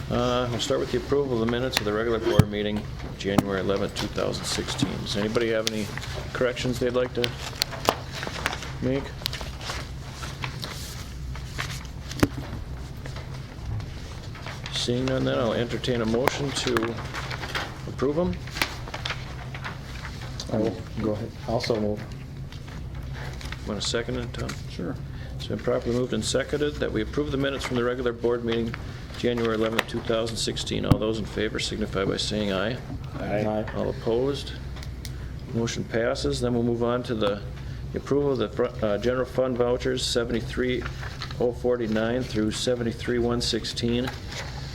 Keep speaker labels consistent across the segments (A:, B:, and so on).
A: We'll start with the approval of the minutes of the regular board meeting, January 11th, 2016. Does anybody have any corrections they'd like to make? Seeing none, then I'll entertain a motion to approve them.
B: I will go ahead. Also move.
A: Want to second it, Tom?
B: Sure.
A: It's been properly moved and seconded that we approve the minutes from the regular board meeting, January 11th, 2016. All those in favor signify by saying aye.
B: Aye.
A: All opposed? Motion passes. Then we'll move on to the approval of the general fund vouchers, 73,049 through 73,116.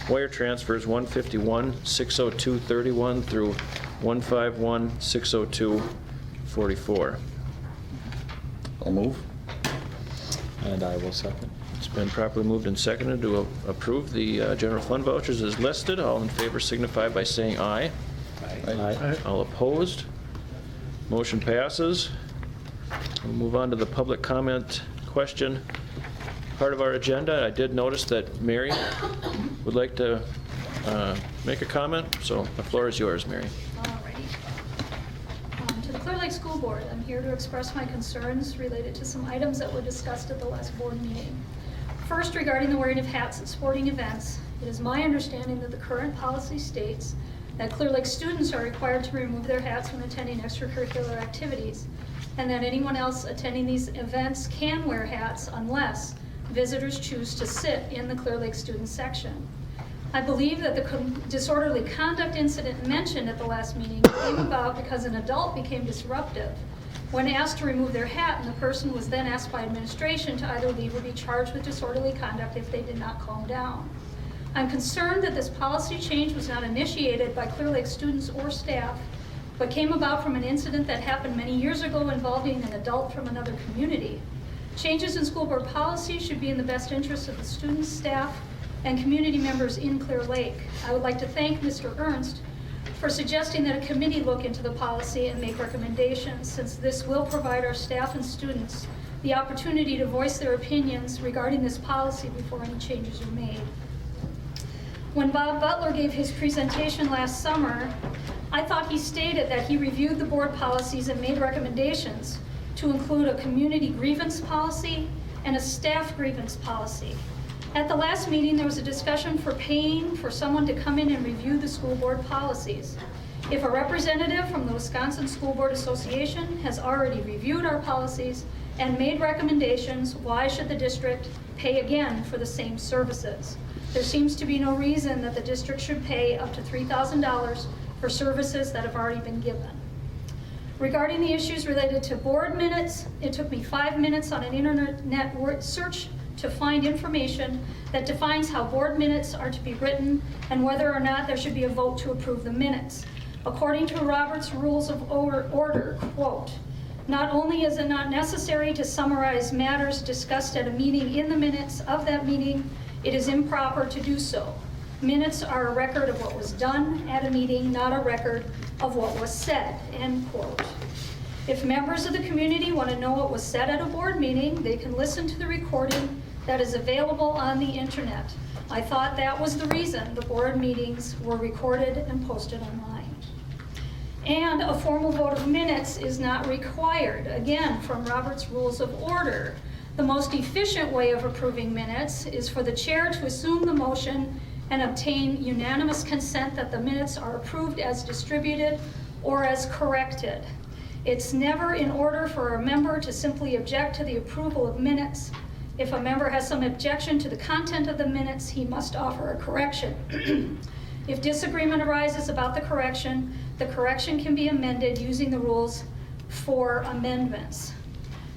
A: Wire transfers, 151,602.31 through 151,602.44.
B: I'll move. And I will second.
A: It's been properly moved and seconded to approve the general fund vouchers as listed. All in favor signify by saying aye.
B: Aye.
A: All opposed? Motion passes. We'll move on to the public comment question part of our agenda. I did notice that Mary would like to make a comment, so the floor is yours, Mary.
C: Alrighty. To the Clear Lake School Board, I'm here to express my concerns related to some items that were discussed at the last board meeting. First, regarding the wearing of hats at sporting events, it is my understanding that the current policy states that Clear Lake students are required to remove their hats when attending extracurricular activities, and that anyone else attending these events can wear hats unless visitors choose to sit in the Clear Lake student section. I believe that the disorderly conduct incident mentioned at the last meeting came about because an adult became disruptive when asked to remove their hat, and the person was then asked by administration to either leave or be charged with disorderly conduct if they did not calm down. I'm concerned that this policy change was not initiated by Clear Lake students or staff, but came about from an incident that happened many years ago involving an adult from another community. Changes in school board policy should be in the best interest of the students, staff, and community members in Clear Lake. I would like to thank Mr. Ernst for suggesting that a committee look into the policy and make recommendations, since this will provide our staff and students the opportunity to voice their opinions regarding this policy before any changes are made. When Bob Butler gave his presentation last summer, I thought he stated that he reviewed the board policies and made recommendations to include a community grievance policy and a staff grievance policy. At the last meeting, there was a discussion for paying for someone to come in and review the school board policies. If a representative from the Wisconsin School Board Association has already reviewed our policies and made recommendations, why should the district pay again for the same services? There seems to be no reason that the district should pay up to $3,000 for services that have already been given. Regarding the issues related to board minutes, it took me 5 minutes on an internet word search to find information that defines how board minutes are to be written and whether or not there should be a vote to approve the minutes. According to Robert's Rules of Order, quote, "Not only is it not necessary to summarize matters discussed at a meeting in the minutes of that meeting, it is improper to do so. Minutes are a record of what was done at a meeting, not a record of what was said," end quote. If members of the community want to know what was said at a board meeting, they can listen to the recording that is available on the internet. I thought that was the reason the board meetings were recorded and posted online. And a formal vote of minutes is not required, again, from Robert's Rules of Order. The most efficient way of approving minutes is for the chair to assume the motion and obtain unanimous consent that the minutes are approved as distributed or as corrected. It's never in order for a member to simply object to the approval of minutes. If a member has some objection to the content of the minutes, he must offer a correction. If disagreement arises about the correction can be amended using the rules for amendments.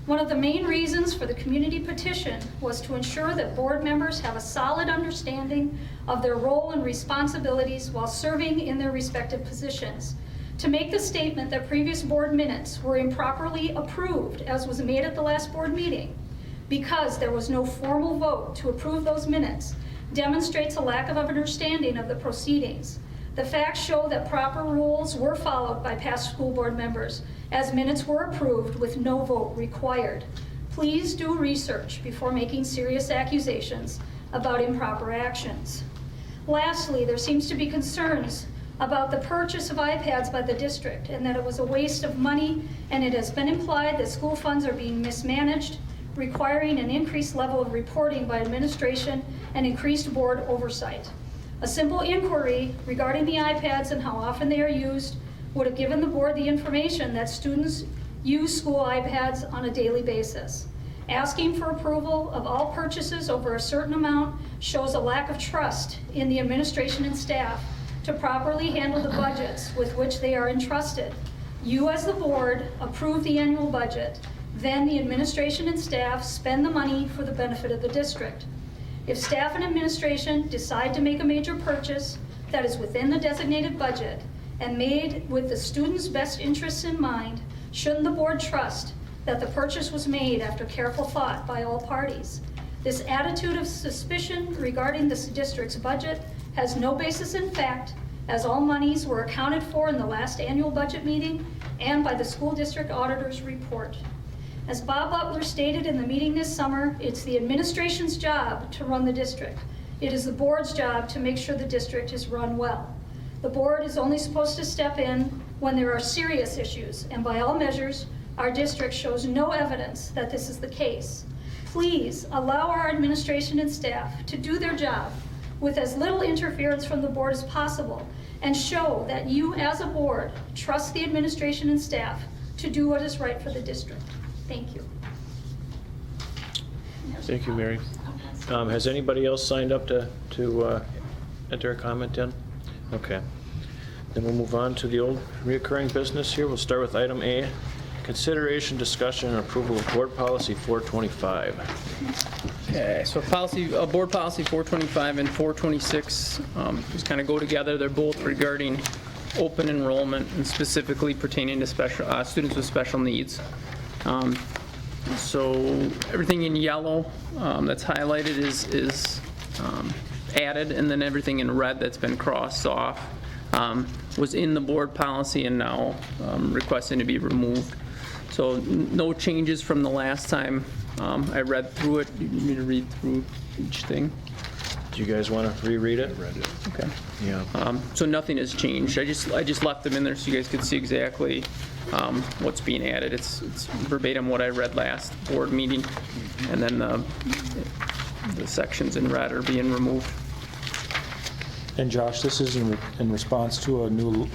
C: One of the main reasons for the community petition was to ensure that board members have a solid understanding of their role and responsibilities while serving in their respective positions. To make the statement that previous board minutes were improperly approved, as was made at the last board meeting, because there was no formal vote to approve those minutes, demonstrates a lack of understanding of the proceedings. The facts show that proper rules were followed by past school board members, as minutes were approved with no vote required. Please do research before making serious accusations about improper actions. Lastly, there seems to be concerns about the purchase of iPads by the district and that it was a waste of money, and it has been implied that school funds are being mismanaged, requiring an increased level of reporting by administration and increased board oversight. A simple inquiry regarding the iPads and how often they are used would have given the board the information that students use school iPads on a daily basis. Asking for approval of all purchases over a certain amount shows a lack of trust in the administration and staff to properly handle the budgets with which they are entrusted. You as the board approve the annual budget, then the administration and staff spend the money for the benefit of the district. If staff and administration decide to make a major purchase that is within the designated budget and made with the students' best interests in mind, shouldn't the board trust that the purchase was made after careful thought by all parties? This attitude of suspicion regarding the district's budget has no basis in fact, as all monies were accounted for in the last annual budget meeting and by the school district auditor's report. As Bob Butler stated in the meeting this summer, it's the administration's job to run the district. It is the board's job to make sure the district is run well. The board is only supposed to step in when there are serious issues, and by all measures, our district shows no evidence that this is the case. Please allow our administration and staff to do their job with as little interference from the board as possible, and show that you as a board trust the administration and staff to do what is right for the district. Thank you.
A: Thank you, Mary. Has anybody else signed up to enter a comment in? Okay. Then we'll move on to the old reoccurring business here. We'll start with item A, consideration, discussion, and approval of board policy 425.
D: Okay, so board policy 425 and 426 just kind of go together. They're both regarding open enrollment and specifically pertaining to students with special needs. So everything in yellow that's highlighted is added, and then everything in red that's been crossed off was in the board policy and now requesting to be removed. So no changes from the last time I read through it. You need me to read through each thing?
A: Do you guys want to reread it?
D: Okay.
A: Yeah.
D: So nothing has changed. I just left them in there so you guys could see exactly what's being added. It's verbatim what I read last board meeting, and then the sections in red are being removed.
B: And Josh, this is in response to a new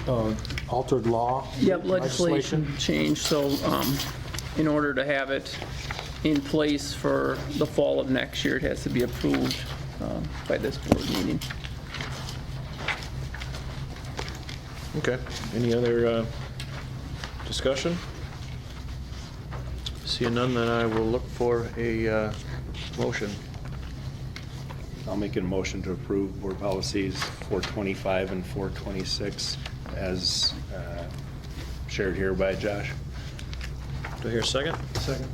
B: altered law?
D: Yep, legislation change. So in order to have it in place for the fall of next year, it has to be approved by this board meeting.
A: Okay. Any other discussion? Seeing none, then I will look for a motion.
E: I'll make a motion to approve board policies 425 and 426 as shared here by Josh.
A: Do I hear a second? Second.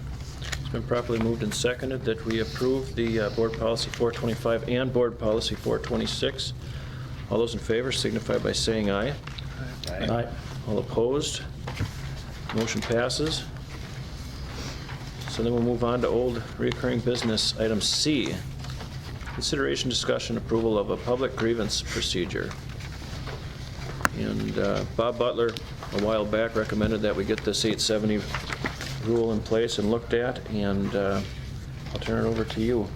A: It's been properly moved and seconded that we approve the board policy 425 and board policy 426. All those in favor signify by saying aye.
B: Aye.
A: All opposed? Motion passes. So then we'll move on to old recurring business, item C. Consideration, discussion, approval of a public grievance procedure. And Bob Butler, a while back, recommended that we get this 870 rule in place and looked at, and I'll turn it over to you,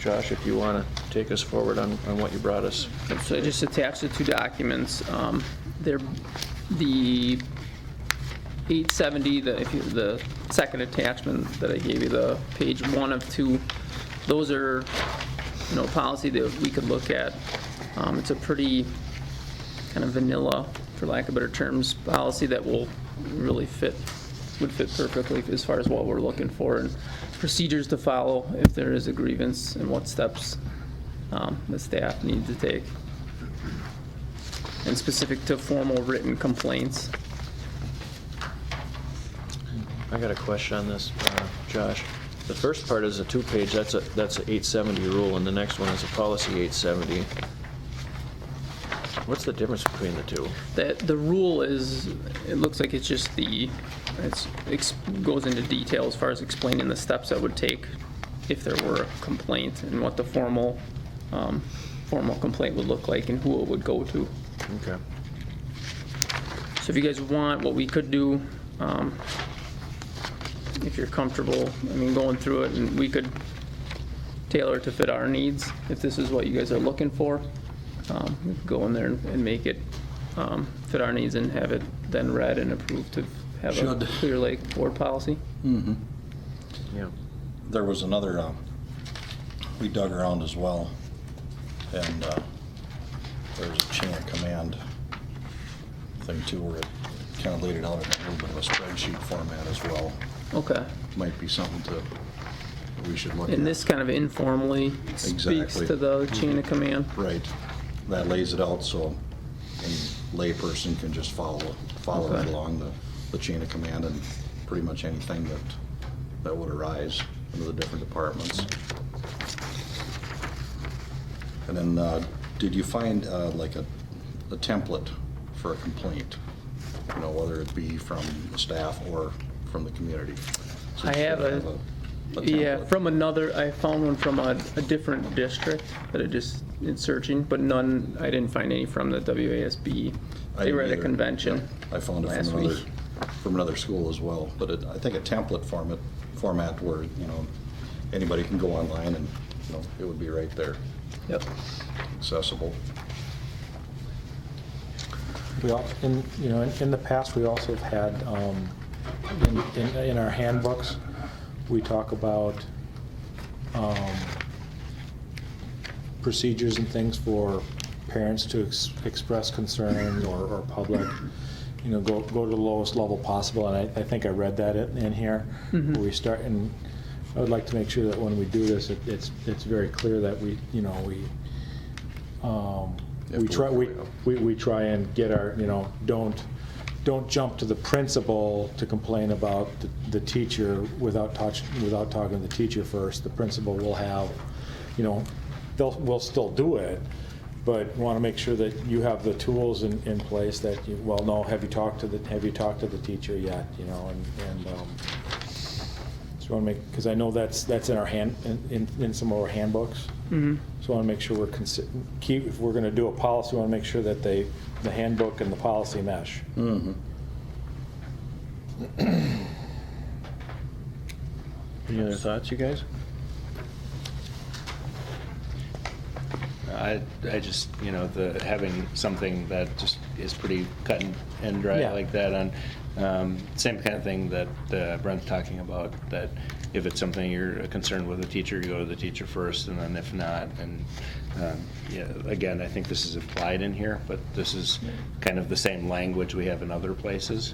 A: Josh, if you want to take us forward on what you brought us.
D: So I just attached the two documents. They're the 870, the second attachment that I gave you, the page 1 of 2. Those are, policy that we could look at. It's a pretty kind of vanilla, for lack of better terms, policy that will really would fit perfectly as far as what we're looking for, and procedures to follow if there is a grievance, and what steps the staff need to take, and specific to formal written complaints.
A: I got a question on this, Josh. The first part is a 2-page, that's a 870 rule, and the next one is a policy 870. What's the difference between the two?
D: The rule is, it looks like it's just goes into detail as far as explaining the steps that would take if there were a complaint, and what the formal formal complaint would look like and who it would go to.
A: Okay.
D: So if you guys want, what we could do, if you're comfortable, I mean, going through it, and we could tailor it to fit our needs, if this is what you guys are looking for. We could go in there and make it fit our needs and have it then read and approved to have a
F: Should.
D: Clear Lake board policy.
F: Mm-hmm.
A: Yeah.
F: There was another, we dug around as well, and there's a chain of command thing too, where it kind of laid it out in a little bit of a spreadsheet format as well.
D: Okay.
F: Might be something we should look at.
D: And this kind of informally speaks
F: Exactly.
D: to the chain of command.
F: Right. That lays it out so any layperson can just follow
D: Okay.
F: right along the chain of command and pretty much anything that would arise under the different departments. And then, did you find like a template for a complaint? You know, whether it be from the staff or from the community? So
D: I
F: you
D: have
F: should
D: a
F: template.
D: Yeah, from another, I found one from a different district that I just, in searching, but none, I didn't find any from the WASB.
F: I
D: They were at
F: didn't
D: a
F: either.
D: convention
F: I found it
D: last
F: from
D: week.
F: another school as well, but I think a template format where, you know, anybody can go online and, you know, it would be right there,
D: Yep.
F: accessible.
B: We all, in the past, we also have had, in our handbooks, we talk about procedures and things for parents to express concerns or public, go to the lowest level possible, and I think I read that in here.
D: Mhm.
B: Where we start, and I would like to make sure that when we do this, it's very clear that we try and get our, don't jump to the principal to complain about the teacher without talking to the teacher first. The principal will have, we'll still do it, but want to make sure that you have the tools in place that have you talked to the teacher yet, so I want to make, because I know that's in our in some of our handbooks.
D: Mhm.
B: So I want to make sure if we're going to do a policy, we want to make sure that the handbook and the policy mesh.
F: Mm-hmm.
A: Any other thoughts, you guys?
E: I just, having something that just is pretty cut and dry
B: Yeah.
E: like that on, same kind of thing that Brent's talking about, that if it's something you're concerned with a teacher, you go to the teacher first, and then if not, and, again, I think this is implied in here, but this is kind of the same language we have in other places.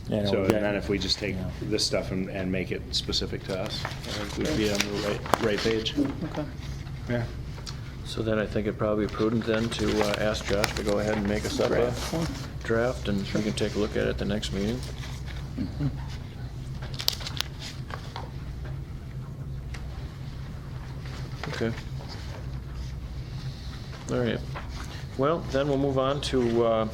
B: Yeah,
E: So,
B: we
E: and
B: got-
E: then if we just take
B: yeah.
E: this stuff and make it specific to us, I think we'd be on the right page.
D: Okay.
E: Yeah.
A: So then I think it'd probably be prudent then to ask Josh to go ahead and make us up a
D: Draft one.
A: draft, and we can take a look at it at the next meeting. Okay. All right. Well, then we'll move on to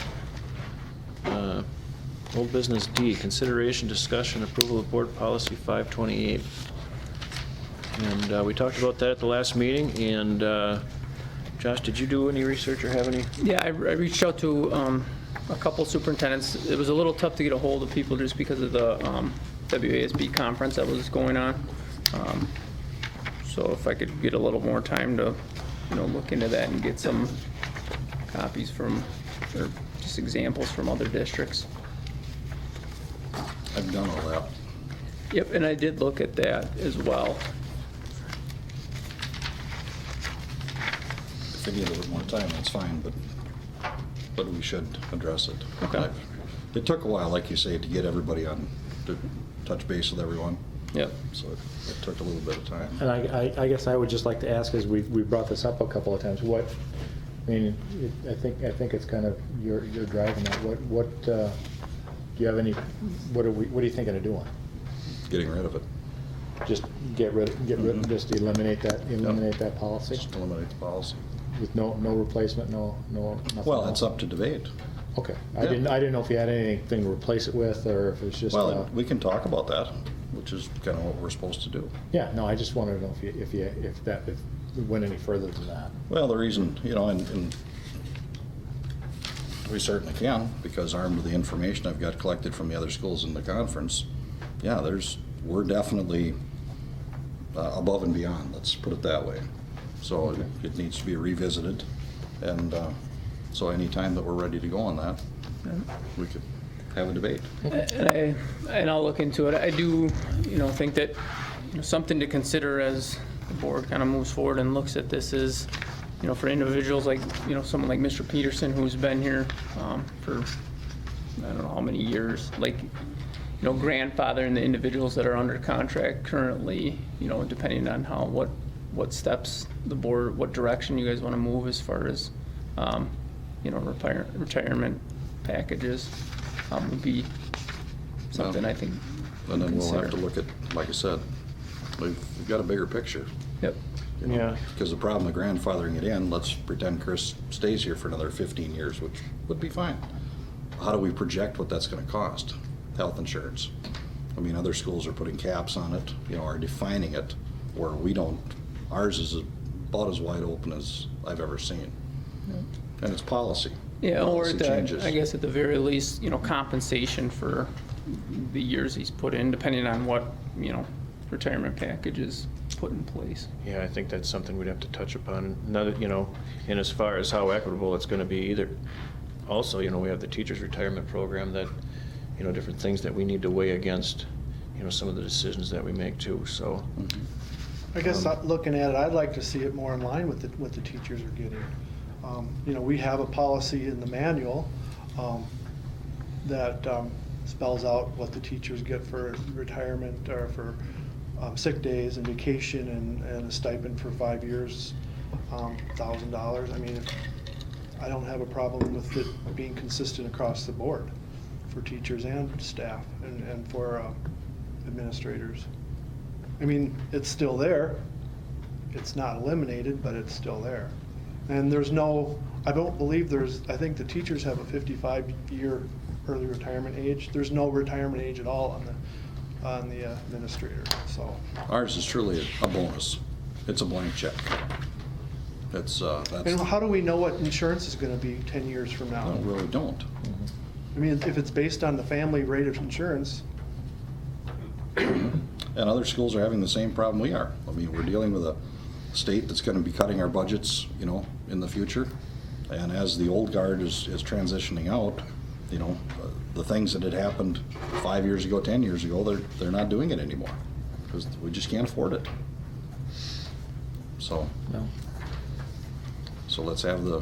A: old business D, consideration, discussion, approval of board policy 528. And we talked about that at the last meeting, and Josh, did you do any research or have any?
D: Yeah, I reached out to a couple superintendents. It was a little tough to get a hold of people just because of the WASB conference that was going on. So if I could get a little more time to, look into that and get some copies from, or just examples from other districts.
F: I've done all that.
D: Yep, and I did look at that as well.
F: If they need a little more time, that's fine, but we should address it.
D: Okay.
F: It took a while, like you say, to get everybody to touch base with everyone,
D: Yep.
F: so it took a little bit of time.
B: And I guess I would just like to ask, as we brought this up a couple of times, I think it's kind of, you're driving that, do you have any, what are you thinking of doing?
F: Getting rid of it.
B: Just get rid, just eliminate that policy
F: Just eliminate the policy.
B: with no replacement, nothing
F: Well,
B: else?
F: it's up to debate.
B: Okay,
F: Yeah.
B: I didn't know if you had anything to replace it with, or if it's just,
F: Well, we can talk about that, which is kind of what we're supposed to do.
B: yeah, no, I just wanted to know if went any further than that.
F: Well, the reason, and we certainly can, because armed with the information I've got collected from the other schools in the conference, yeah, we're definitely above and beyond, let's put it that way. So it needs to be revisited, and so anytime that we're ready to go on that, we could have a debate.
D: And I'll look into it. I do, think that, something to consider as the board kind of moves forward and looks at this is, for individuals like, someone like Mr. Peterson, who's been here for, I don't know how many years, like, grandfathering the individuals that are under contract currently, depending on what steps the board, what direction you guys want to move as far as, retirement packages would be something I think.
F: And then we'll have to
D: consider.
F: look at, like I said, we've got a bigger picture.
D: Yep.
A: Yeah.
F: Because the problem with grandfathering it in, let's pretend Chris stays here for another 15 years, which would be fine. How do we project what that's going to cost? Health insurance. I mean, other schools are putting caps on it, are defining it, where we don't. Ours is about as wide open as I've ever seen. And it's policy.
D: Yeah, or
F: Policy changes.
D: I guess at the very least, compensation for the years he's put in, depending on what, retirement package is put in place.
A: Yeah, I think that's something we'd have to touch upon. Another, and as far as how equitable it's gonna be either. Also, we have the teachers' retirement program that, different things that we need to weigh against, some of the decisions that we make too, so.
G: I guess looking at it, I'd like to see it more in line with what the teachers are getting. We have a policy in the manual that spells out what the teachers get for retirement or for sick days and vacation and a stipend for 5 years, $1,000. I mean, I don't have a problem with it being consistent across the board for teachers and staff and for administrators. I mean, it's still there. It's not eliminated, but it's still there. And I don't believe I think the teachers have a 55-year early retirement age. There's no retirement age at all on the administrator, so.
F: Ours is truly a bonus. It's a blank check. That's.
G: And how do we know what insurance is gonna be 10 years from now?
F: No, we really don't.
G: I mean, if it's based on the family rate of insurance,
F: And other schools are having the same problem we are. I mean, we're dealing with a state that's going to be cutting our budgets, in the future. And as the old guard is transitioning out, the things that had happened 5 years ago, 10 years ago, they're not doing it anymore because we just can't afford it. So,
B: No.
F: so let's have the.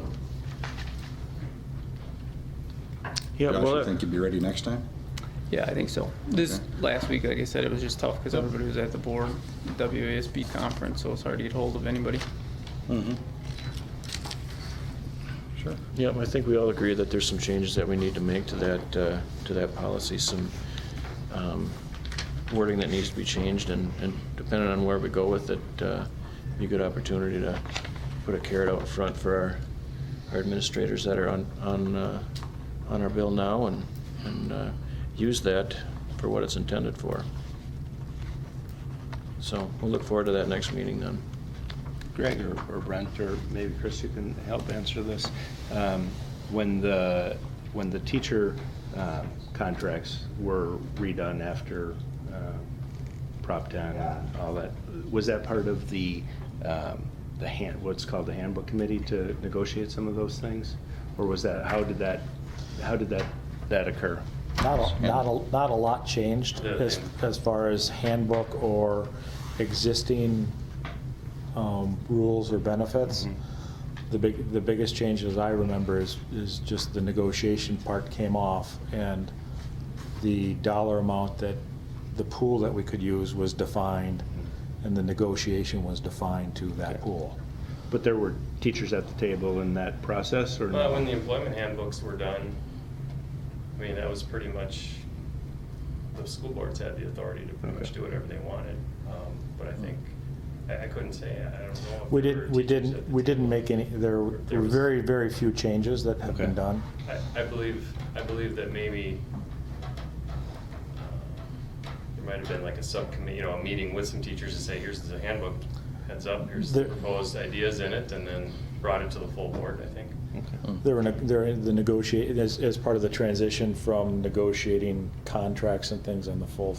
A: Yeah,
F: Josh,
A: well,
F: you think you'd be ready next time?
D: Yeah, I think so. This
F: Okay.
D: last week, like I said, it was just tough because everybody was at the board WASB conference, so it's hard to get hold of anybody.
F: Mm-hmm. Sure.
A: yeah, I think we all agree that there's some changes that we need to make to that policy, some wording that needs to be changed, and depending on where we go with it, be a good opportunity to put a carrot out in front for our administrators that are on our bill now, and use that for what it's intended for. So we'll look forward to that next meeting then.
E: Greg or Brent, or maybe Chris, you can help answer this. When the teacher contracts were redone after Prop 10 and all that, was that part of what's called the handbook committee to negotiate some of those things? Or was that, how did that occur?
B: Not a lot changed as far as handbook or existing rules or benefits. The biggest change, as I remember, is just the negotiation part came off, and the dollar amount that the pool that we could use was defined, and the negotiation was defined to that pool.
E: But there were teachers at the table in that process, or no?
H: Well, when the employment handbooks were done, I mean, that was pretty much, the school boards had the authority to pretty much do whatever they wanted. But I think, I couldn't say, I don't know. if
B: We
H: there were teachers at the
B: didn't
H: table.
B: make any, there were
H: There was-
B: very, very few changes that have been
E: Okay.
B: done.
H: I believe that maybe there might have been like a subcommittee, a meeting with some teachers to say, here's the handbook, heads up, here's the
B: The-
H: proposed ideas in it, and then brought it to the full board, I think.
B: They're in the negotiate, as part of the transition from negotiating contracts and things on the full,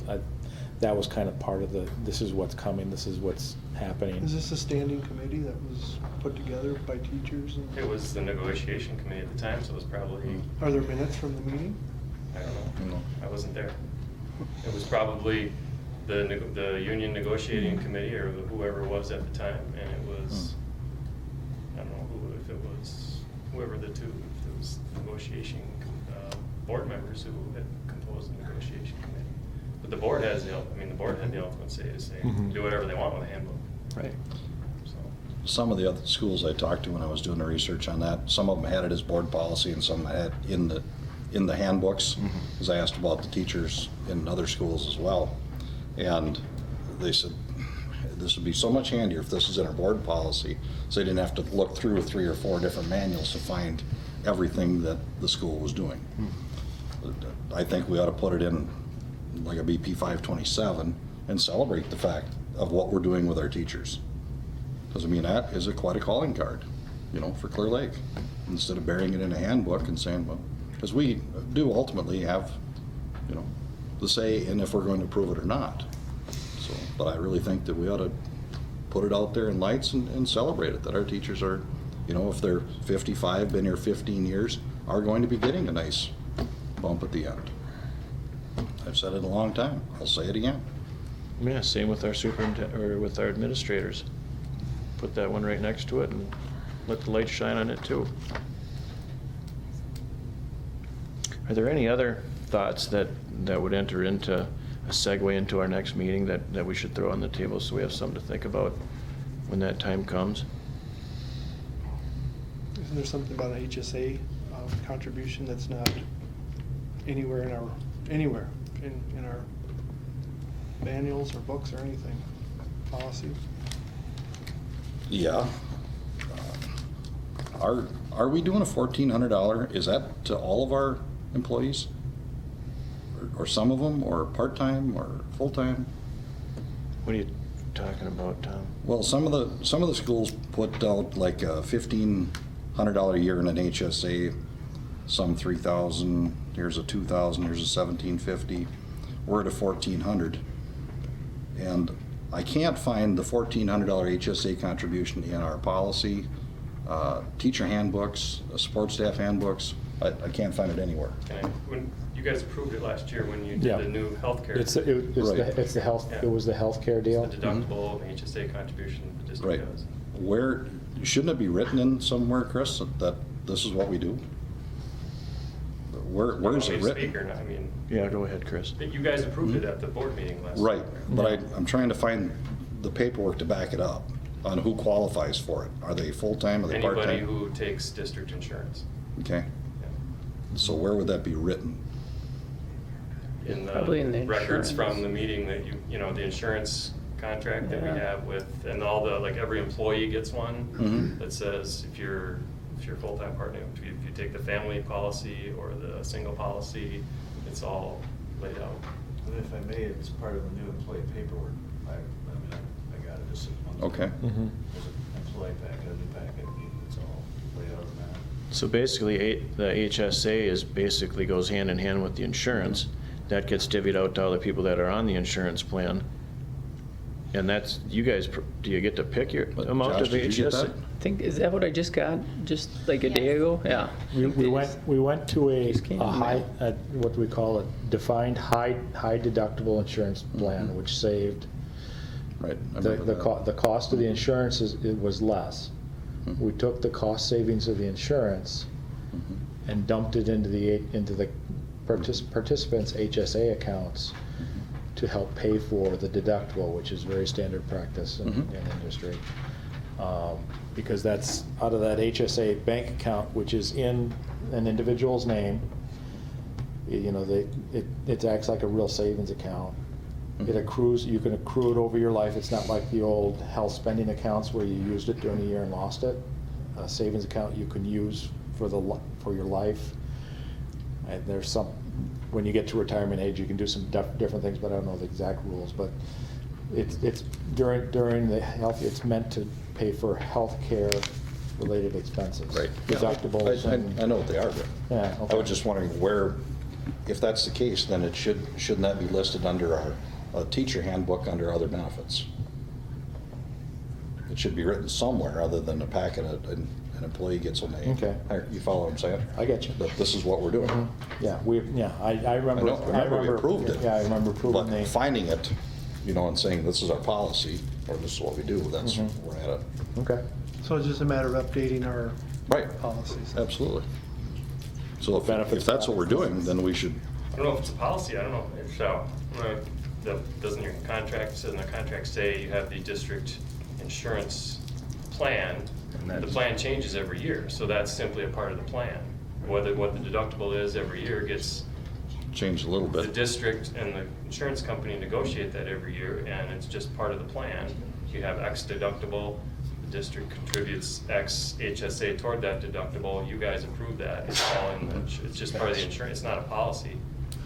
B: that was kind of part of the, this is what's coming, this is what's happening.
G: Is this a standing committee that was put together by teachers? And
H: It was the negotiation committee at the time, so it was probably,
G: are there minutes from the meeting?
H: I don't know,
F: No.
H: I wasn't there. It was probably the union negotiating committee or whoever it was at the time, and it was, I don't know who, if it was whoever if it was negotiation, board members who had composed the negotiation committee. But the board has the board had the ultimate say to say,
B: Mhm.
H: do whatever they want with the handbook,
B: Right.
H: so.
F: Some of the other schools I talked to when I was doing the research on that, some of them had it as board policy and some had in the handbooks, because I asked about the teachers in other schools as well. And they said, this would be so much handier if this is in our board policy, so they didn't have to look through 3 or 4 different manuals to find everything that the school was doing. I think we ought to put it in like a BP 527 and celebrate the fact of what we're doing with our teachers. Because I mean, that is quite a calling card, for Clear Lake. Instead of burying it in a handbook and saying, well, because we do ultimately have, the say in if we're going to approve it or not. So, but I really think that we ought to put it out there in lights and celebrate it, that our teachers are, if they're 55, been here 15 years, are going to be getting a nice bump at the end. I've said it a long time. I'll say it again.
A: Yeah, same with our superintendent, or with our administrators. Put that one right next to it and let the light shine on it too. Are there any other thoughts that would enter into a segue into our next meeting that we should throw on the table so we have something to think about when that time comes?
G: Isn't there something about an HSA contribution that's not anywhere in our manuals or books or anything, policy?
F: Yeah. Are we doing a $1,400? Is that to all of our employees? Or some of them, or part-time, or full-time?
A: What are you talking about, Tom?
F: Well, some of the schools put out like a $1,500 a year in an HSA, some $3,000, here's a $2,000, here's a $1,750. We're at a $1,400. And I can't find the $1,400 HSA contribution in our policy, teacher handbooks, support staff handbooks. I can't find it anywhere.
H: When you guys approved it last year, when you
B: Yeah.
H: did the new healthcare.
B: It's the health,
H: Yeah.
B: it was the healthcare deal.
H: The deductible and HSA contribution the district
F: Right.
H: does.
F: Where, shouldn't it be written in somewhere, Chris, that this is what we do? Where is it
H: Want me to
F: written?
H: speak or not? I mean,
A: Yeah, go ahead, Chris.
H: you guys approved it at the board meeting last.
F: Right, but
B: Yeah.
F: I'm trying to find the paperwork to back it up on who qualifies for it. Are they full-time, are they part-time?
H: Anybody who takes district insurance.
F: Okay,
H: Yeah.
F: so where would that be written?
H: In
D: Probably in the
H: the records
D: insurance.
H: from the meeting that the insurance contract that we
D: Yeah.
H: have with, and all the, like, every employee gets one
F: Mhm.
H: that says if you're full-time partner, if you take the family policy or the single policy, it's all laid out.
I: And if I may, it's part of the new employee paperwork. I got it this month.
F: Okay,
B: Mhm.
I: There's an employee packet, a new packet, it's all laid out in that.
A: So basically, the HSA basically goes hand in hand with the insurance. That gets divvied out to all the people that are on the insurance plan. And that's, you guys, do you get to pick your
F: But
A: amount
F: Josh,
A: of
F: did you get
A: HSA?
F: that?
D: Is that what I just got, just like a day ago? Yeah.
B: We went to a
D: Just came in
B: high,
D: there.
B: what we call a defined high deductible insurance plan, which saved,
F: right. I
B: the
F: remember that.
B: the cost of the insurance it was less.
F: Mhm.
B: We took the cost savings of the insurance
F: Mhm.
B: and dumped it into the participants' HSA accounts to help pay for the deductible, which is very standard practice in
F: Mhm.
B: industry. Because that's out of that HSA bank account, which is in an individual's name. It acts like a real savings account. It accrues, you can accrue it over your life. It's not like the old health spending accounts where you used it during the year and lost it. A savings account you can use for your life. And there's some, when you get to retirement age, you can do some different things, but I don't know the exact rules. But it's during the health, it's meant to pay for healthcare related expenses.
F: Right.
B: Deductibles
F: I know what they are, but
B: Yeah,
F: I
B: okay.
F: was just wondering where, if that's the case, then it shouldn't that be listed under our teacher handbook under other benefits? It should be written somewhere other than the packet an employee gets when they.
B: Okay.
F: You follow what I'm saying?
B: I get you.
F: That this is what we're doing.
B: Yeah, I remember.
F: Remember we approved it.
B: Yeah, I remember approving
F: But
B: the.
F: finding it, and saying this is our policy, or this is what we do, that's where we're at it.
B: Okay.
G: So it's just a matter of updating our
F: Right.
G: policies.
F: Absolutely. So if that's what we're doing, then we should,
H: I don't know if it's a policy, I don't know if so. Doesn't your contract, doesn't the contract say you have the district insurance plan?
E: And
H: The
E: that's-
H: plan changes every year, so that's simply a part of the plan. What the deductible is every year gets,
F: change a little
H: the
F: bit.
H: district and the insurance company negotiate that every year, and it's just part of the plan. You have X deductible, the district contributes X HSA toward that deductible, you guys approve that, it's all in, it's just part of the insurance, it's not a policy.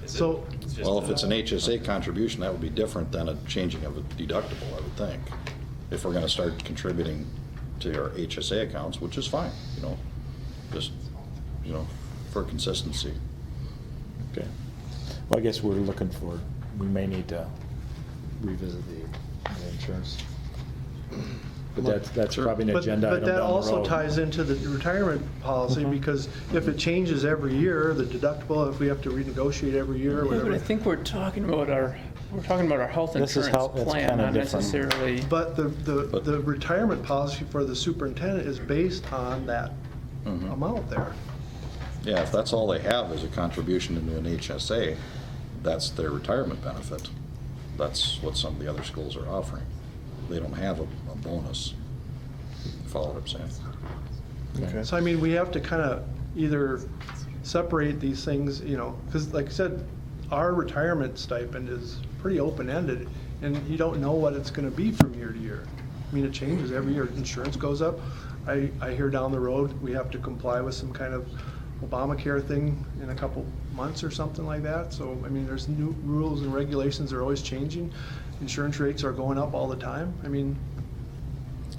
H: Is it?
G: So-
H: It's just
F: Well, if
H: a-
F: it's an HSA contribution, that would be different than a changing of a deductible, I would think. If we're gonna start contributing to our HSA accounts, which is fine, just, for consistency.
B: Okay. Well, I guess we're looking for, we may need to revisit the insurance. But that's probably an
G: But
B: agenda item
G: but that
B: down the
G: also
B: road.
G: ties into the retirement policy, because if it changes every year, the deductible, if we have to renegotiate every year or
D: Yeah, but I
G: whatever.
D: think we're talking about our health
B: This is
D: insurance
B: how- it's
D: plan,
B: kinda
D: not
B: different.
D: necessarily.
G: But the retirement policy for the superintendent is based on that
F: Mhm.
G: amount there.
F: Yeah, if that's all they have is a contribution into an HSA, that's their retirement benefit. That's what some of the other schools are offering. They don't have a bonus. Follow what I'm saying?
B: Okay.
G: So I mean, we have to kind of either separate these things, because like I said, our retirement stipend is pretty open-ended, and you don't know what it's going to be from year to year. I mean, it changes every year. Insurance goes up. I hear down the road, we have to comply with some kind of Obamacare thing in a couple months or something like that. So, I mean, there's new rules and regulations are always changing. Insurance rates are going up all the time. I mean,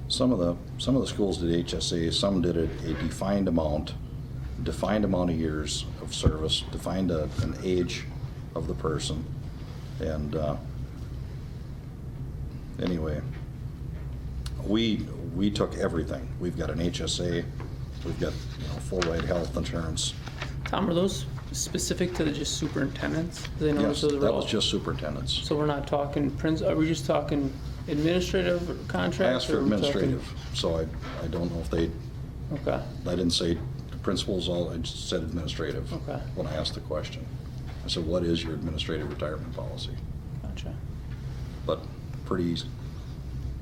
F: Some of the schools did HSA, some did it a defined amount of years of service, defined an age of the person. And anyway, we took everything. We've got an HSA, we've got full ride health insurance.
D: Tom, are those specific to just superintendents? 'Cause I
F: Yes,
D: noticed those were
F: that
D: all-
F: was just superintendents.
D: So we're not talking are we just talking administrative
F: I
D: contracts?
F: asked for
D: or are we talking-
F: administrative, so I don't know if they,
D: Okay,
F: I didn't say principals, I just said administrative.
D: Okay.
F: When I asked the question. I said, what is your administrative retirement policy?
D: gotcha.
F: But pretty easy.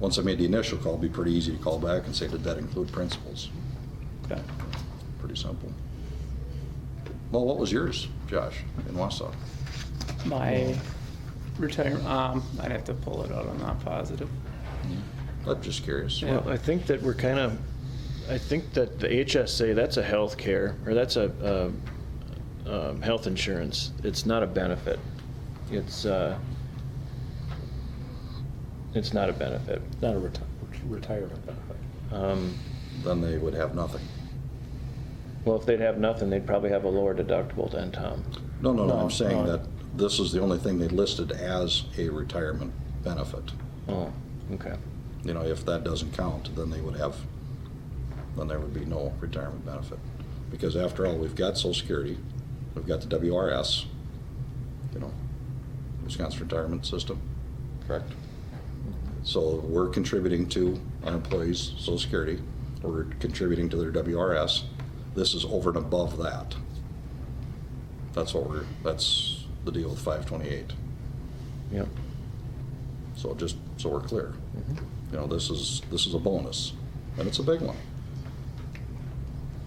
F: Once I made the initial call, it'd be pretty easy to call back and say, did that include principals?
D: Okay.
F: Pretty simple. Well, what was yours, Josh, in Wausau?
D: My retirement, I'd have to pull it out, I'm not positive.
F: I'm just curious.
D: Yeah.
A: Well, I think that I think that the HSA, that's a health care, or that's a health insurance. It's not a benefit. It's not a benefit.
B: Not a retirement benefit.
F: Then they would have nothing.
A: Well, if they'd have nothing, they'd probably have a lower deductible then, Tom.
F: No,
B: No,
F: I'm saying
B: no.
F: that this is the only thing they listed as a retirement benefit.
A: Oh, okay.
F: If that doesn't count, then there would be no retirement benefit. Because after all, we've got Social Security, we've got the WRS, Wisconsin Retirement System, correct? So we're contributing to our employees' Social Security, we're contributing to their WRS. This is over and above that. That's the deal with 528.
A: Yep.
F: So just so we're clear. This is a bonus, and it's a big one.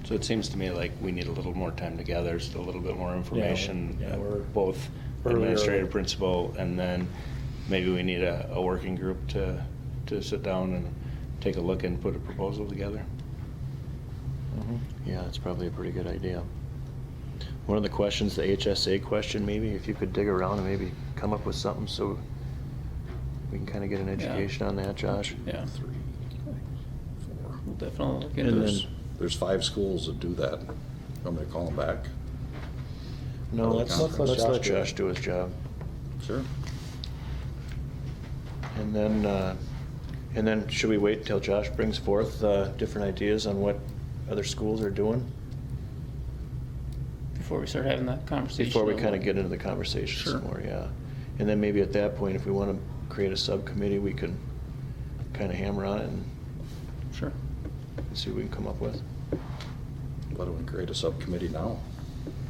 E: So it seems to me like we need a little more time together, just a little bit more information,
B: yeah, we're
E: both
B: earlier.
E: administrative, principal, and then maybe we need a working group to sit down and take a look and put a proposal together.
A: Yeah, that's probably a pretty good idea. One of the questions, the HSA question, maybe, if you could dig around and maybe come up with something so we We can kind of get an education on that, Josh.
D: Yeah,
F: 3, 4.
D: we'll definitely look
A: And
D: into
A: then-
D: this.
F: There's 5 schools that do that. Want me to call them back?
A: No, let's let Josh do his job.
F: Sure.
A: And then should we wait until Josh brings forth different ideas on what other schools are doing?
D: Before we start having that conversation.
A: Before we kind of get into the conversation
D: Sure.
A: some more, yeah. And then maybe at that point, if we want to create a subcommittee, we can kind of hammer on it and
D: Sure.
A: see what we can come up with.
F: Why don't we create a subcommittee now?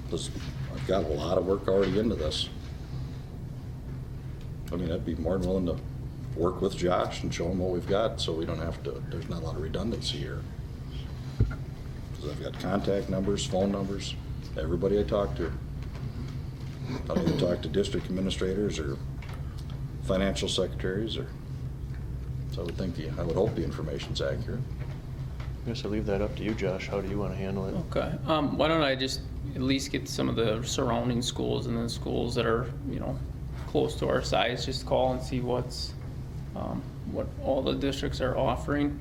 F: Because I've got a lot of work already into this. I mean, I'd be more than willing to work with Josh and show him what we've got, so we don't have to, there's not a lot of redundancy here. Because I've got contact numbers, phone numbers, everybody I talk to. I'll either talk to district administrators or financial secretaries, or, so I would think I would hope the information's accurate.
A: I guess I'll leave that up to you, Josh. How do you want to handle it?
D: Okay, why don't I just at least get some of the surrounding schools and then schools that are, close to our size, just call and see what all the districts are offering.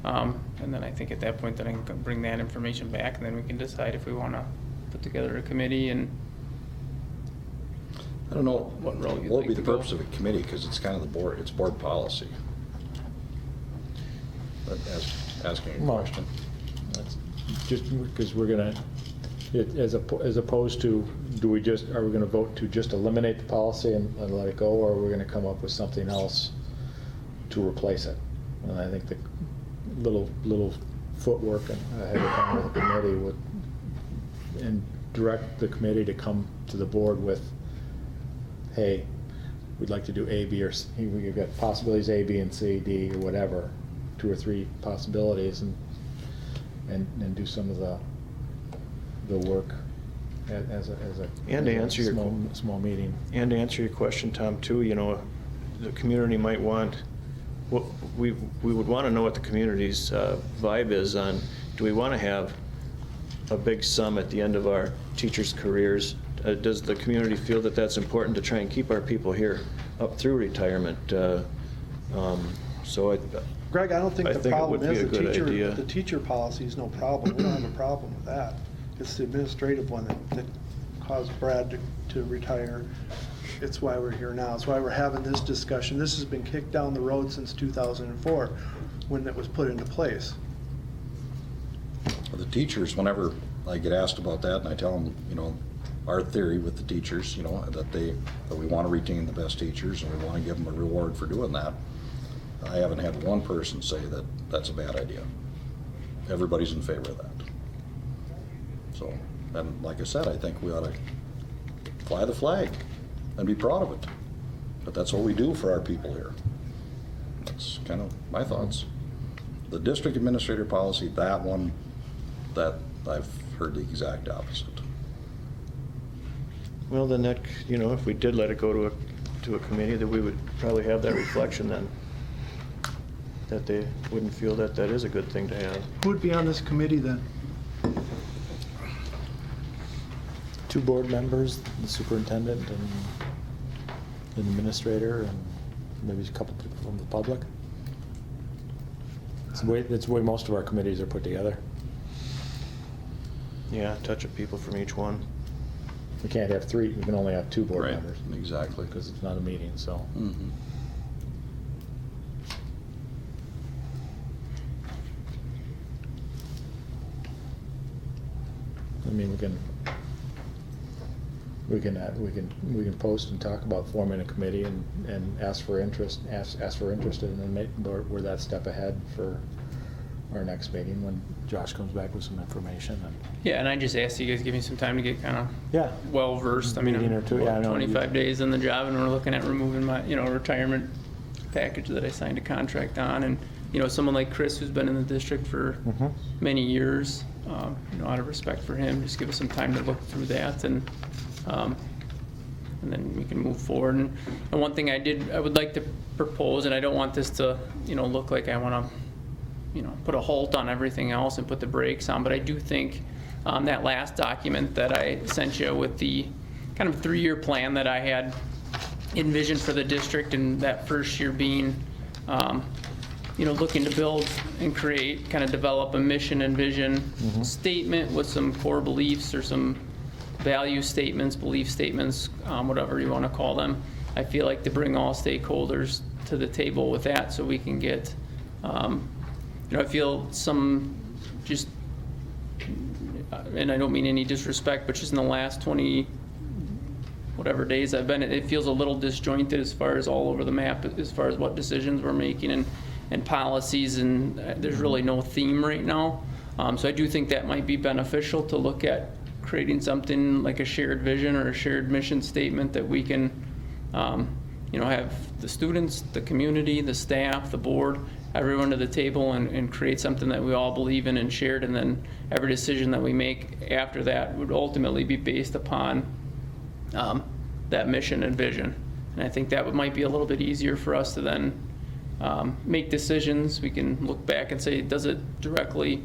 D: And then I think at that point, then I can bring that information back, and then we can decide if we want to put together a committee and
F: I don't know,
D: What role you'd
F: what would
D: like
F: be
D: to
F: the
D: go?
F: purpose of a committee, because it's kind of the board, it's board policy. But asking a
B: Well,
F: question.
B: That's just because we're gonna, as opposed to, are we gonna vote to just eliminate the policy and let it go, or are we gonna come up with something else to replace it? And I think the little footwork ahead of time with the committee would, and direct the committee to come to the board with, hey, we'd like to do A, B, or C. We've got possibilities A, B, and C, D, or whatever, 2 or 3 possibilities, and do some of the work as a
A: And to answer your-
B: small meeting.
A: And to answer your question, Tom, too, the community might want, we would want to know what the community's vibe is on, do we want to have a big sum at the end of our teachers' careers? Does the community feel that that's important to try and keep our people here up through retirement? So
G: Greg, I don't think
A: I
G: the
A: think it
G: problem
A: would be
G: is
A: a good idea.
G: the teacher policy is no problem. We don't have a problem with that. It's the administrative one that caused Brad to retire. It's why we're here now. It's why we're having this discussion. This has been kicked down the road since 2004, when it was put into place.
F: The teachers, whenever I get asked about that, and I tell them, our theory with the teachers, that we want to retain the best teachers and we want to give them a reward for doing that. I haven't had one person say that that's a bad idea. Everybody's in favor of that. So, and like I said, I think we ought to fly the flag and be proud of it. But that's what we do for our people here. That's kind of my thoughts. The district administrator policy, that one, that I've heard the exact opposite.
A: well, then that, if we did let it go to a committee, that we would probably have that reflection then, that they wouldn't feel that that is a good thing to have.
G: Who would be on this committee then?
B: 2 board members, the superintendent and an administrator, and maybe a couple people from the public. It's the way most of our committees are put together.
A: Yeah, a touch of people from each one.
B: We can't have 3, we can only have 2 board
F: Right,
B: members.
F: exactly.
B: Because it's not a meeting, so.
F: Mhm.
B: I mean, we can post and talk about forming a committee and ask for interest in, and then we're that step ahead for our next meeting when Josh comes back with some information and.
D: Yeah, and I just asked you guys, give me some time to get kind of
B: Yeah.
D: well-versed. I mean,
B: Meeting or two, yeah, I know.
D: 25 days in the job, and we're looking at removing my, retirement package that I signed a contract on. And, someone like Chris, who's been in the district for
B: Mhm.
D: many years, out of respect for him, just give us some time to look through that, and then we can move forward. And one thing I would like to propose, and I don't want this to, look like I want to, put a halt on everything else and put the brakes on, but I do think that last document that I sent you with the kind of 3-year plan that I had envision for the district, and that first year being, looking to build and create, kind of develop a mission and vision statement with some core beliefs or some value statements, belief statements, whatever you want to call them. I feel like to bring all stakeholders to the table with that so we can get, I feel some just, and I don't mean any disrespect, but just in the last 20 whatever days I've been, it feels a little disjointed as far as all over the map, as far as what decisions we're making and policies, and there's really no theme right now. So I do think that might be beneficial to look at creating something like a shared vision or a shared mission statement that we can, have the students, the community, the staff, the board, everyone to the table and create something that we all believe in and shared, and then every decision that we make after that would ultimately be based upon that mission and vision. And I think that might be a little bit easier for us to then make decisions. We can look back and say, does it directly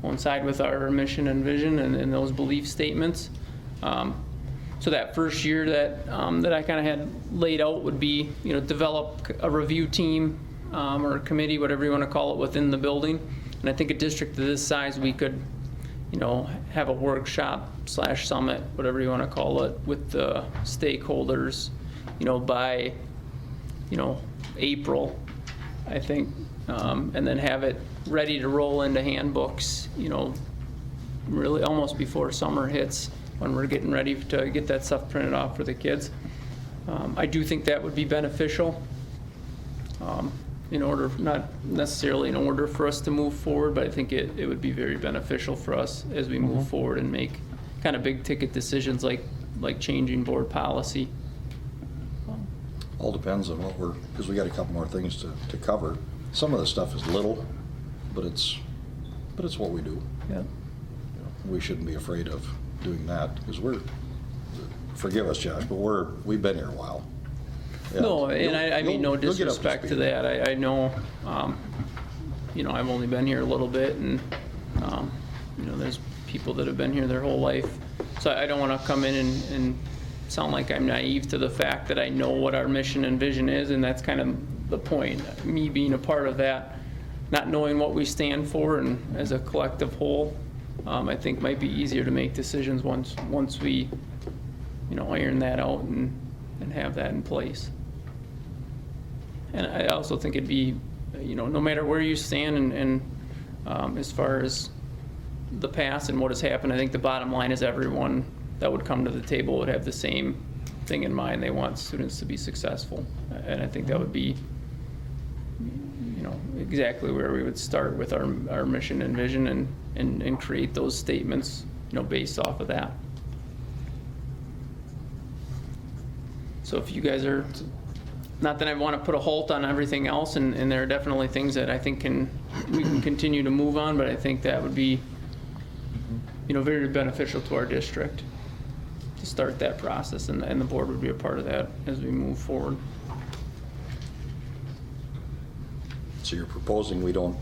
D: coincide with our mission and vision and those belief statements? So that first year that I kind of had laid out would be, develop a review team or a committee, whatever you want to call it, within the building. And I think a district of this size, we could, have a workshop / summit, whatever you want to call it, with the stakeholders, by, April, I think, and then have it ready to roll into handbooks, really almost before summer hits, when we're getting ready to get that stuff printed off for the kids. I do think that would be beneficial, not necessarily in order for us to move forward, but I think it would be very beneficial for us as we move forward and make kind of big ticket decisions like changing board policy.
F: All depends on what because we got a couple more things to cover. Some of the stuff is little, but it's what we do.
D: Yeah.
F: We shouldn't be afraid of doing that, because forgive us, Josh, but we've been here a while.
D: No, and I mean no
F: you'll get up to
D: disrespect to
F: speed.
D: that. I know, I've only been here a little bit, and, there's people that have been here their whole life. So I don't want to come in and sound like I'm naive to the fact that I know what our mission and vision is, and that's kind of the point. Me being a part of that, not knowing what we stand for and as a collective whole, I think might be easier to make decisions once we, iron that out and have that in place. And I also think it'd be, no matter where you stand and as far as the past and what has happened, I think the bottom line is everyone that would come to the table would have the same thing in mind. They want students to be successful. And I think that would be, exactly where we would start with our mission and vision and create those statements, based off of that. So if you guys are, not that I want to put a halt on everything else, and there are definitely things that I think we can continue to move on, but I think that would be, very beneficial to our district to start that process, and the board would be a part of that as we move forward.
F: So you're proposing we don't,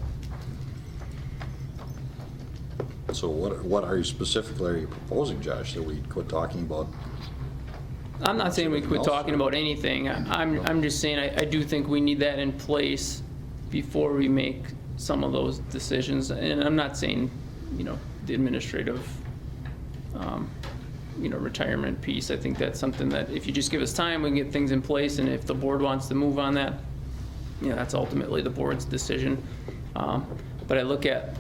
F: so what are you specifically proposing, Josh, that we quit talking about?
D: I'm not saying we quit talking about anything. I'm just saying I do think we need that in place before we make some of those decisions. And I'm not saying, the administrative, retirement piece. I think that's something that if you just give us time, we can get things in place. And if the board wants to move on that, that's ultimately the board's decision. But I look at,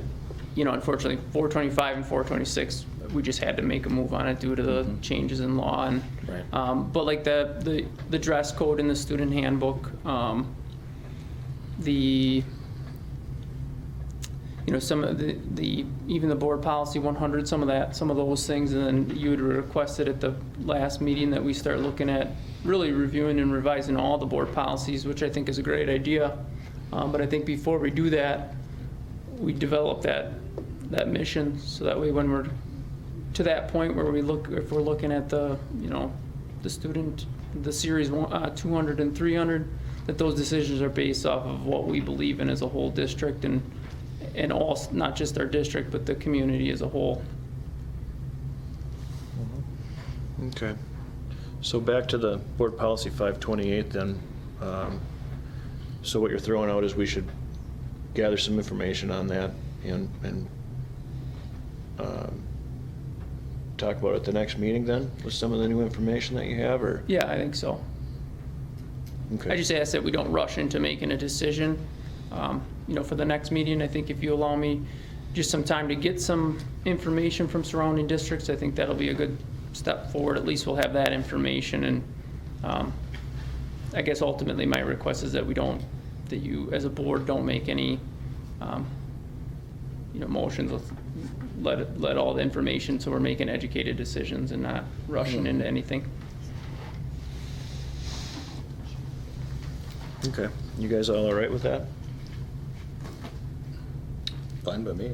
D: unfortunately, 425 and 426, we just had to make a move on it due to the changes in law. And
B: Right.
D: but like the dress code in the student handbook, some of the even the board policy 100, some of those things, and then you had requested at the last meeting that we start looking at really reviewing and revising all the board policies, which I think is a great idea. But I think before we do that, we develop that mission, so that way when we're to that point where if we're looking at the student, the series 200 and 300, that those decisions are based off of what we believe in as a whole district and all, not just our district, but the community as a whole.
A: Okay. So back to the board policy 528 then. So what you're throwing out is we should gather some information on that and talk about it at the next meeting then with some of the new information that you have, or?
D: Yeah, I think so.
A: Okay.
D: I just ask that we don't rush into making a decision. For the next meeting, I think if you allow me just some time to get some information from surrounding districts, I think that'll be a good step forward. At least we'll have that information, and I guess ultimately my request is that you as a board don't make any, motions. Let all the information, so we're making educated decisions and not rushing into anything.
A: Okay. You guys all right with that?
F: Fine by me.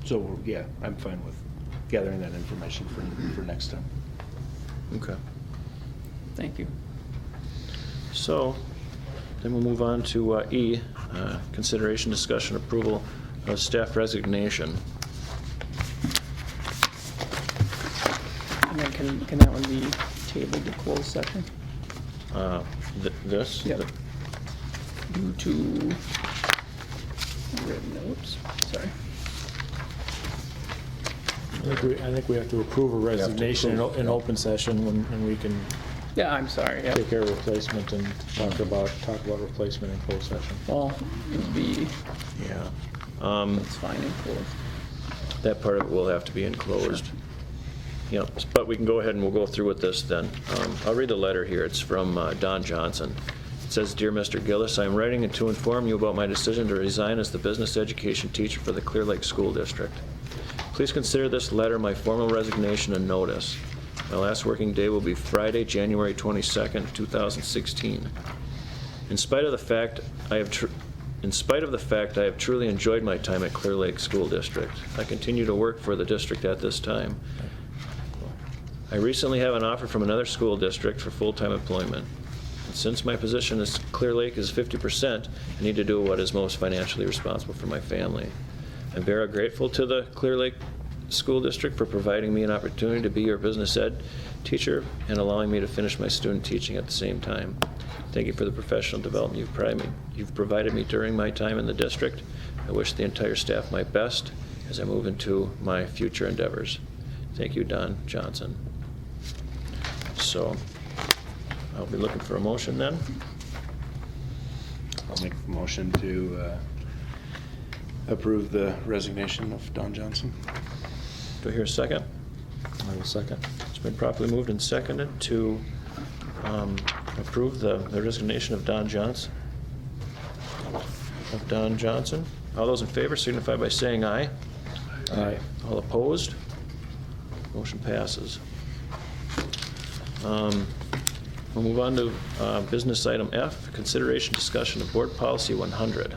E: So, yeah, I'm fine with gathering that information for next time.
A: Okay.
D: Thank you.
A: So, then we'll move on to E, consideration, discussion, approval of staff resignation.
D: And then can that one be tabled to closed session?
A: This?
D: Yep. Due to written notes, sorry.
B: I think we have to approve a resignation in
F: approve, yeah.
B: open session and we can
D: Yeah, I'm sorry, yeah.
B: take care of replacement and talk about replacement in closed session.
D: Well, it would be,
A: Yeah.
D: it's fine in closed.
A: That part of it will have to be enclosed. Yep, but we can go ahead and we'll go through with this then. I'll read the letter here. It's from Don Johnson. It says, "Dear Mr. Gillis, I am writing to inform you about my decision to resign as the business education teacher for the Clear Lake School District. Please consider this letter my formal resignation and notice. My last working day will be Friday, January 22nd, 2016. In spite of the fact I have truly enjoyed my time at Clear Lake School District, I continue to work for the district at this time. I recently have an offer from another school district for full-time employment. And since my position as Clear Lake is 50%, I need to do what is most financially responsible for my family. I'm very grateful to the Clear Lake School District for providing me an opportunity to be your business ed teacher and allowing me to finish my student teaching at the same time. Thank you for the professional development you've provided me during my time in the district. I wish the entire staff my best as I move into my future endeavors. Thank you, Don Johnson." So I'll be looking for a motion then.
E: I'll make a motion to approve the resignation of Don Johnson.
A: Do I hear a second?
B: I will second.
A: It's been properly moved and seconded to approve the resignation of Don Johnson. All those in favor signify by saying aye.
B: Aye.
A: All opposed? Motion passes. We'll move on to business item F, consideration discussion of board policy 100.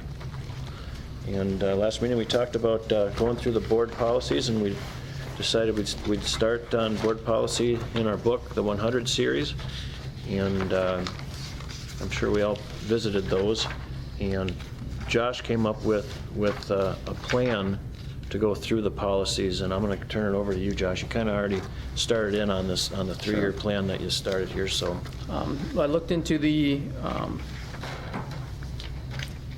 A: And last meeting we talked about going through the board policies, and we decided we'd start on board policy in our book, the 100 series. And I'm sure we all visited those. And Josh came up with a plan to go through the policies, and I'm going to turn it over to you, Josh. You kind of already started in on this, on the three-year plan that you started here, so.
D: I looked into the,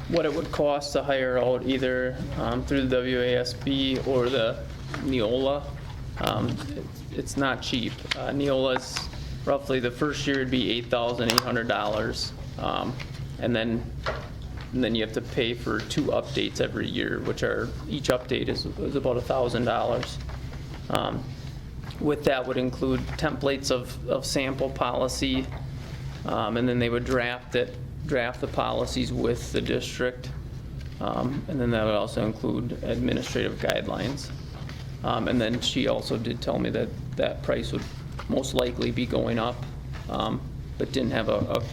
D: what it would cost to hire out either through the WASB or the Neola. It's not cheap. Neola's roughly, the first year would be $8,800. And then you have to pay for 2 updates every year, which are, each update is about $1,000. With that would include templates of sample policy, and then they would draft the policies with the district. And then that would also include administrative guidelines. And then she also did tell me that that price would most likely be going up, but didn't have a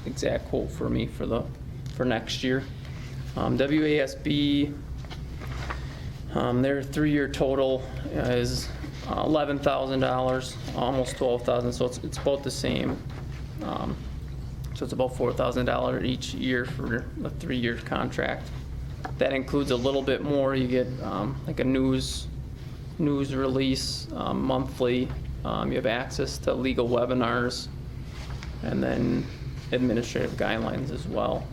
D: exact quote for me for next year. WASB, their 3-year total is $11,000, almost $12,000, so it's about the same. So it's about $4,000 each year for a 3-year contract. That includes a little bit more. You get like a news release monthly, You have access to legal webinars, and then administrative guidelines as well.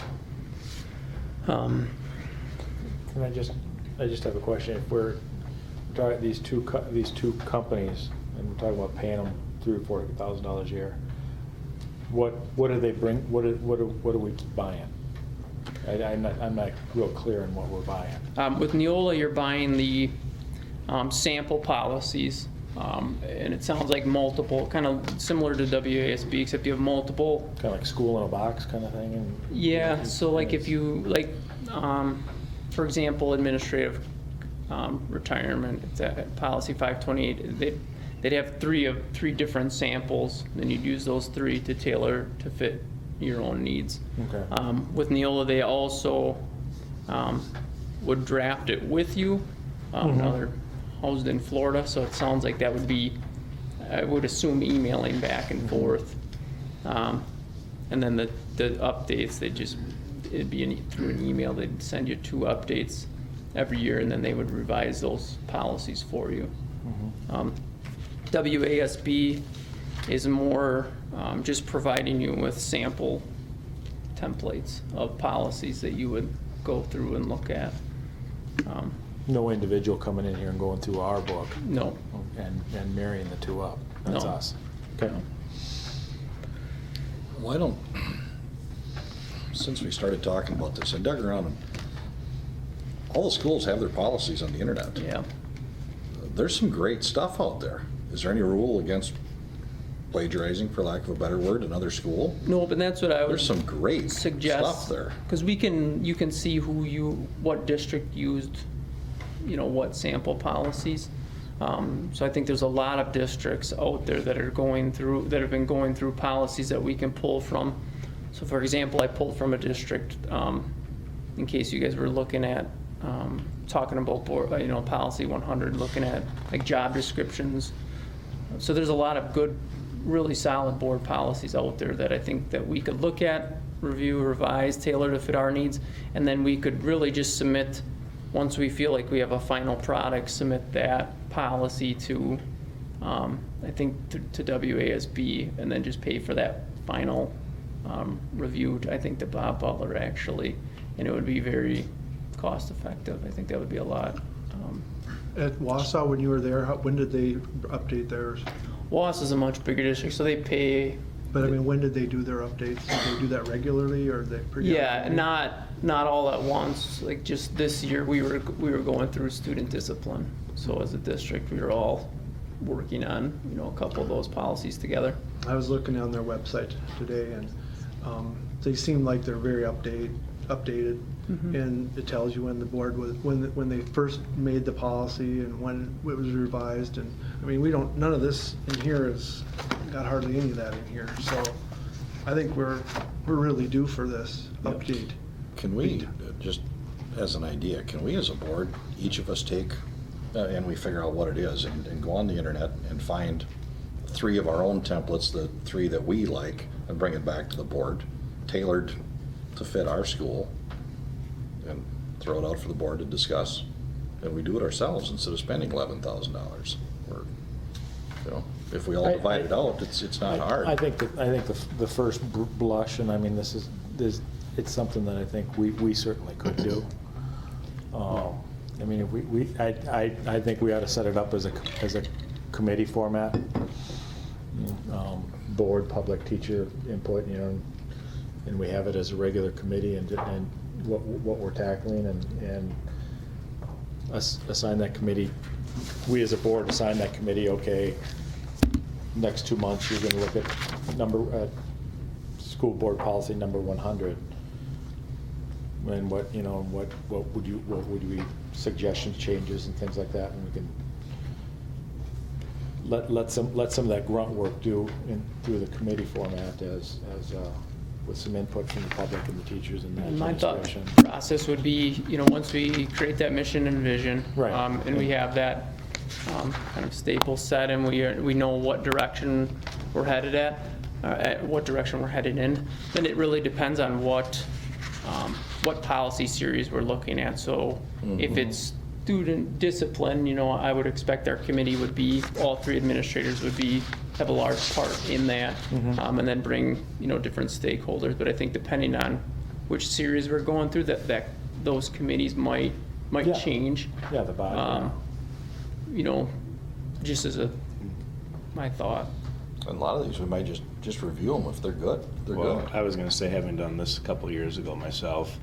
B: Can I just have a question. If we're talking these two companies, and we're talking about paying them $3,000 or $4,000 a year, what do they bring? What are we buying? I'm not real clear on what we're buying.
D: With Neola, you're buying the sample policies, and it sounds like multiple, kind of similar to WASB, except you have multiple.
B: Kind of like school in a box kind of thing? And
D: Yeah, so like if you, like, for example, administrative retirement, it's at policy 528, they'd have three different samples, then you'd use those three to tailor to fit your own needs.
B: Okay.
D: With Neola, they also would draft it with you. Now they're housed in Florida, so it sounds like that would be, I would assume, emailing back and forth. And then the updates, it'd be through an email, they'd send you 2 updates every year, and then they would revise those policies for you. WASB is more just providing you with sample templates of policies that you would go through and look at.
B: No individual coming in here and going through our book
D: No.
B: and marrying the two up. That's
D: No.
B: us. Okay.
F: Why don't, since we started talking about this, I dug around, and all the schools have their policies on the internet.
D: Yeah.
F: There's some great stuff out there. Is there any rule against plagiarizing, for lack of a better word, another school?
D: No, but that's what I would
F: There's some great
D: suggest.
F: stuff there.
D: Because you can see what district used, what sample policies. So I think there's a lot of districts out there that have been going through policies that we can pull from. So for example, I pulled from a district, in case you guys were looking at, talking about policy 100, looking at like job descriptions. So there's a lot of good, really solid board policies out there that I think that we could look at, review, revise, tailor to fit our needs, and then we could really just submit, once we feel like we have a final product, submit that policy to, I think, to WASB, and then just pay for that final review, I think, to Bob Butler, actually, and it would be very cost effective. I think that would be a lot.
G: At Wausau, when you were there, when did they update theirs?
D: WAS is a much bigger district, so they pay.
G: But I mean, when did they do their updates? Did they do that regularly, or they
D: Yeah, not all at once. Like just this year, we were going through student discipline. So as a district, we were all working on a couple of those policies together.
G: I was looking on their website today, and they seem like they're very updated, and it tells you when the board was when they first made the policy and when it was revised. And I mean, none of this in here has got hardly any of that in here. So I think we're really due for this update.
F: Can we, just as an idea, can we as a board, each of us take, and we figure out what it is, and go on the internet and find 3 of our own templates, the 3 that we like, and bring it back to the board, tailored to fit our school, and throw it out for the board to discuss, and we do it ourselves instead of spending $11,000. Or, if we all divide it out, it's not hard.
B: I think the first blush, and I mean, it's something that I think we certainly could do. I mean, if I think we ought to set it up as a committee format. Board, public, teacher input, and we have it as a regular committee, and what we're tackling, and assign that committee. We as a board assign that committee. Okay, next 2 months you're going to look at school board policy number 100, and what would be suggestions, changes, and things like that, and we can let some of that grunt work through the committee format as with some input from the public and the teachers and the
D: And my thought
B: administration.
D: process would be, once we create that mission and vision,
B: Right.
D: And we have that kind of staple set, and we know what direction we're headed what direction we're headed in, then it really depends on what policy series we're looking at. So if it's student discipline, I would expect our committee would be, all 3 administrators would have a large part in that, and then bring, different stakeholders. But I think depending on which series we're going through, that those committees might
B: Yeah.
D: change.
B: Yeah, the body.
D: Just as my thought.
F: And a lot of these, we might just review them if they're good. They're
E: Well,
F: good.
E: I was gonna say, having done this a couple of years ago myself,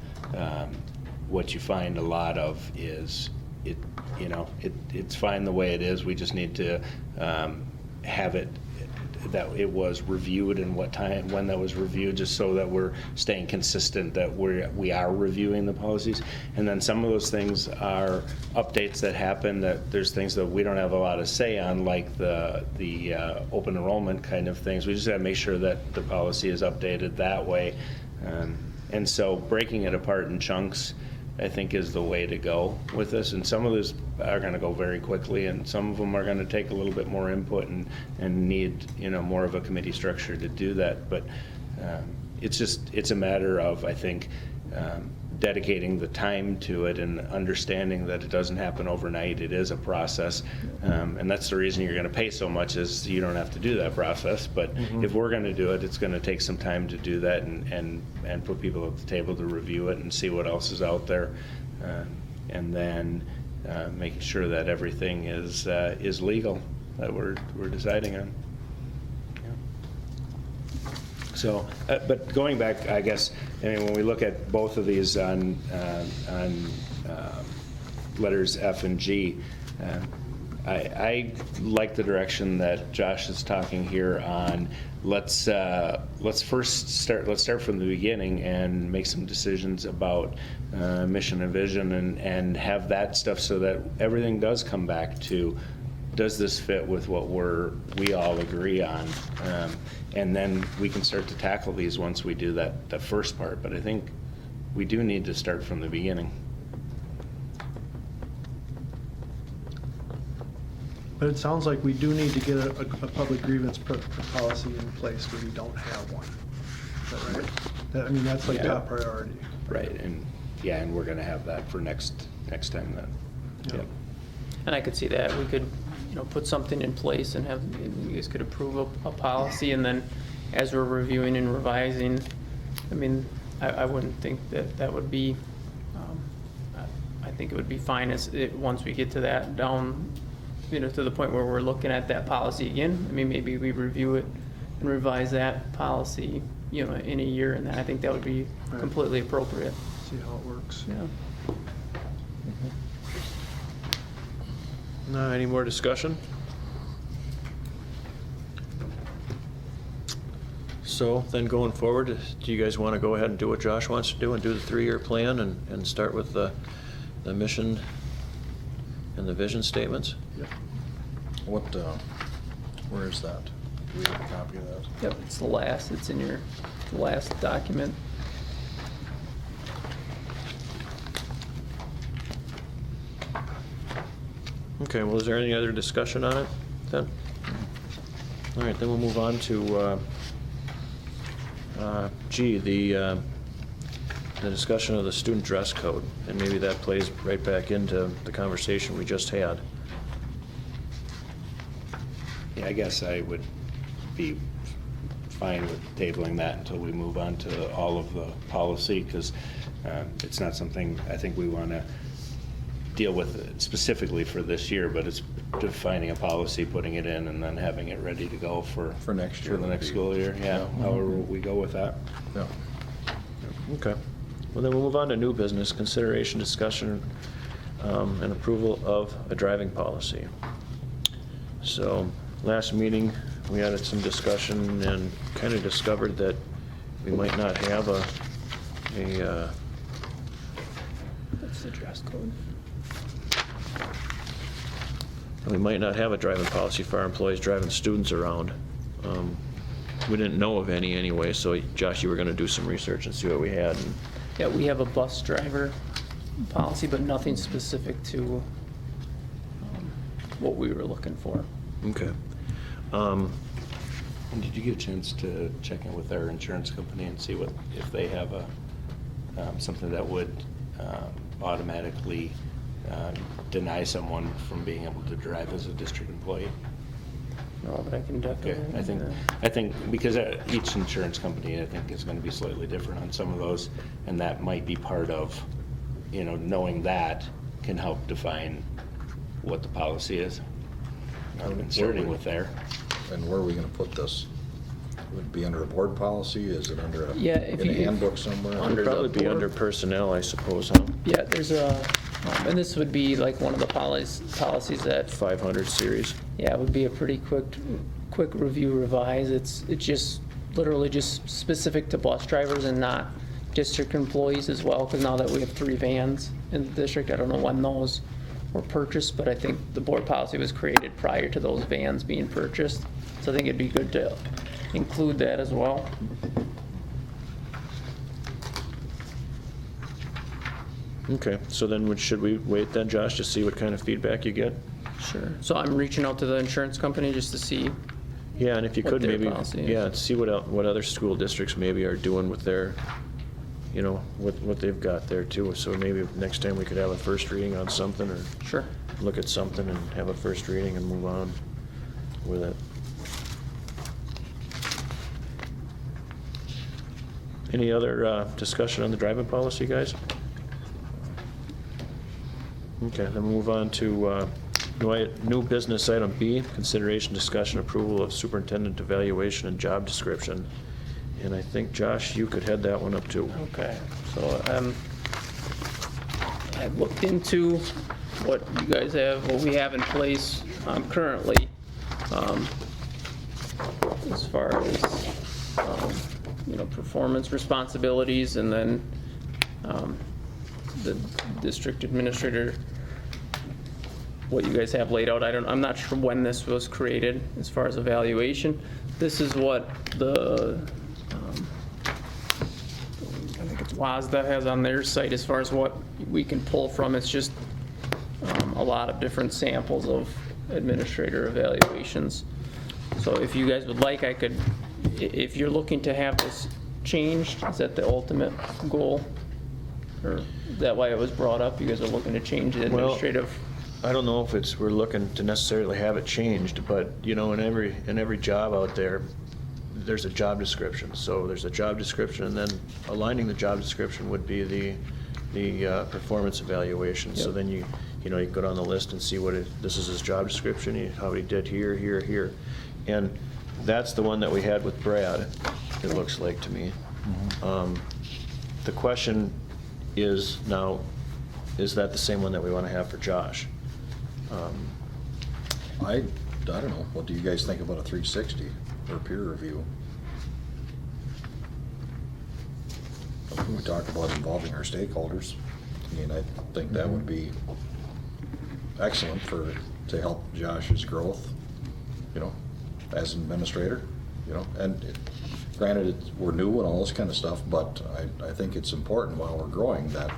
E: what you find a lot of is it's fine the way it is. We just need to have it, that it was reviewed and what time, when that was reviewed, just so that we're staying consistent, that we are reviewing the policies. And then some of those things are updates that happen, that there's things that we don't have a lot of say on, like the open enrollment kind of things. We just gotta make sure that the policy is updated that way. And so breaking it apart in chunks, I think, is the way to go with this. And some of those are gonna go very quickly, and some of them are gonna take a little bit more input and need, more of a committee structure to do that. But it's a matter of, I think, dedicating the time to it and understanding that it doesn't happen overnight. It is a process. And that's the reason you're gonna pay so much, is you don't have to do that process. But if we're gonna do it, it's gonna take some time to do that and put people at the table to review it and see what else is out there. And then making sure that everything is legal that we're deciding on. So, but going back, I guess, when we look at both of these on letters F and G, I like the direction that Josh is talking here on. Let's start from the beginning and make some decisions about mission and vision, and have that stuff so that everything does come back to, does this fit with what we all agree on? And then we can start to tackle these once we do that first part. But I think we do need to start from the beginning.
G: But it sounds like we do need to get a public grievance policy in place, because we don't have one. Is that right? That's like
E: Yeah.
G: top priority.
E: Right, and we're gonna have that for next time then.
G: Yeah.
D: And I could see that, we could, put something in place and you guys could approve a policy, and then as we're reviewing and revising, I wouldn't think that would be, I think it would be fine once we get to that down, to the point where we're looking at that policy again. Maybe we review it and revise that policy, in a year, and I think that would be
G: Right.
D: completely appropriate.
G: See how it works.
D: Yeah.
A: Any more discussion? So then going forward, do you guys want to go ahead and do what Josh wants to do and do the 3-year plan and start with the mission and the vision statements?
G: Yep.
F: Where is that? Do we have a copy of that?
D: Yep, it's in your last document.
A: Okay, well, is there any other discussion on it then? All right, then we'll move on to G, the discussion of the student dress code. And maybe that plays right back into the conversation we just had.
E: Yeah, I guess I would be fine with tabling that until we move on to all of the policy, because it's not something I think we want to deal with specifically for this year, but it's defining a policy, putting it in, and then having it ready to go for
F: next year
E: for the
F: would
E: next
F: be-
E: school year. Yeah, however we go with that.
F: Yeah.
A: Okay. Well, then we'll move on to new business, consideration, discussion, and approval of a driving policy. So, last meeting, we had some discussion and kind of discovered that we might not have
D: That's the dress code.
A: we might not have a driving policy for our employees driving students around. We didn't know of any anyway, so Josh, you were gonna do some research and see what we had. And
D: Yeah, we have a bus driver policy, but nothing specific to what we were looking for.
A: Okay.
E: And did you get a chance to check in with our insurance company and see if they have something that would automatically deny someone from being able to drive as a district employee.
D: No, but I can
E: Okay,
D: definitely.
E: I think, because each insurance company, I think, is gonna be slightly different on some of those, and that might be part of, knowing that can help define what the policy is. I'm inserting with there.
F: And where are we gonna put this? Would it be under a board policy? Is it under
D: Yeah, if
F: in a
D: you-
F: handbook somewhere?
A: It'd
D: Under the
A: probably be
D: board.
A: under personnel, I suppose, huh?
D: Yeah, there's and this would be like one of the policies that,
A: 500 series.
D: yeah, it would be a pretty quick review revise. It's just literally just specific to bus drivers and not district employees as well, because now that we have 3 vans in the district, I don't know when those were purchased, but I think the board policy was created prior to those vans being purchased. So I think it'd be good to include that as well.
A: Okay, so then should we wait then, Josh, to see what kind of feedback you get?
D: Sure. So I'm reaching out to the insurance company just to see.
A: Yeah, and if you
D: What
A: could
D: their
A: maybe,
D: policy is.
A: yeah, see what other school districts maybe are doing with their, what they've got there too. So maybe next time we could have a first reading on something, or
D: Sure.
A: look at something and have a first reading and move on with it. Any other discussion on the driving policy, guys? Okay, then we'll move on to new business item B, consideration, discussion, approval of superintendent evaluation and job description. And I think, Josh, you could head that one up too.
D: Okay, so I've looked into what you guys have, what we have in place currently, as far as, performance responsibilities, and then the district administrator, what you guys have laid out. I'm not sure when this was created as far as evaluation. This is what the, I think it's WASDA has on their site as far as what we can pull from. It's just a lot of different samples of administrator evaluations. So if you guys would like, I could, if you're looking to have this changed, is that the ultimate goal? Or is that why it was brought up? You guys are looking to change the
A: Well,
D: administrative?
A: I don't know if we're looking to necessarily have it changed, but, in every job out there, there's a job description. So there's a job description, and then aligning the job description would be the performance evaluation. So
D: Yep.
A: then you go down the list and see this is his job description, how he did here, here, here. And that's the one that we had with Brad, it looks like to me. The question is now, is that the same one that we want to have for Josh?
F: I don't know. What do you guys think about a 360 or peer review? We talked about involving our stakeholders. I mean, I think that would be excellent to help Josh's growth, as an administrator, and granted, we're new and all this kind of stuff, but I think it's important while we're growing that,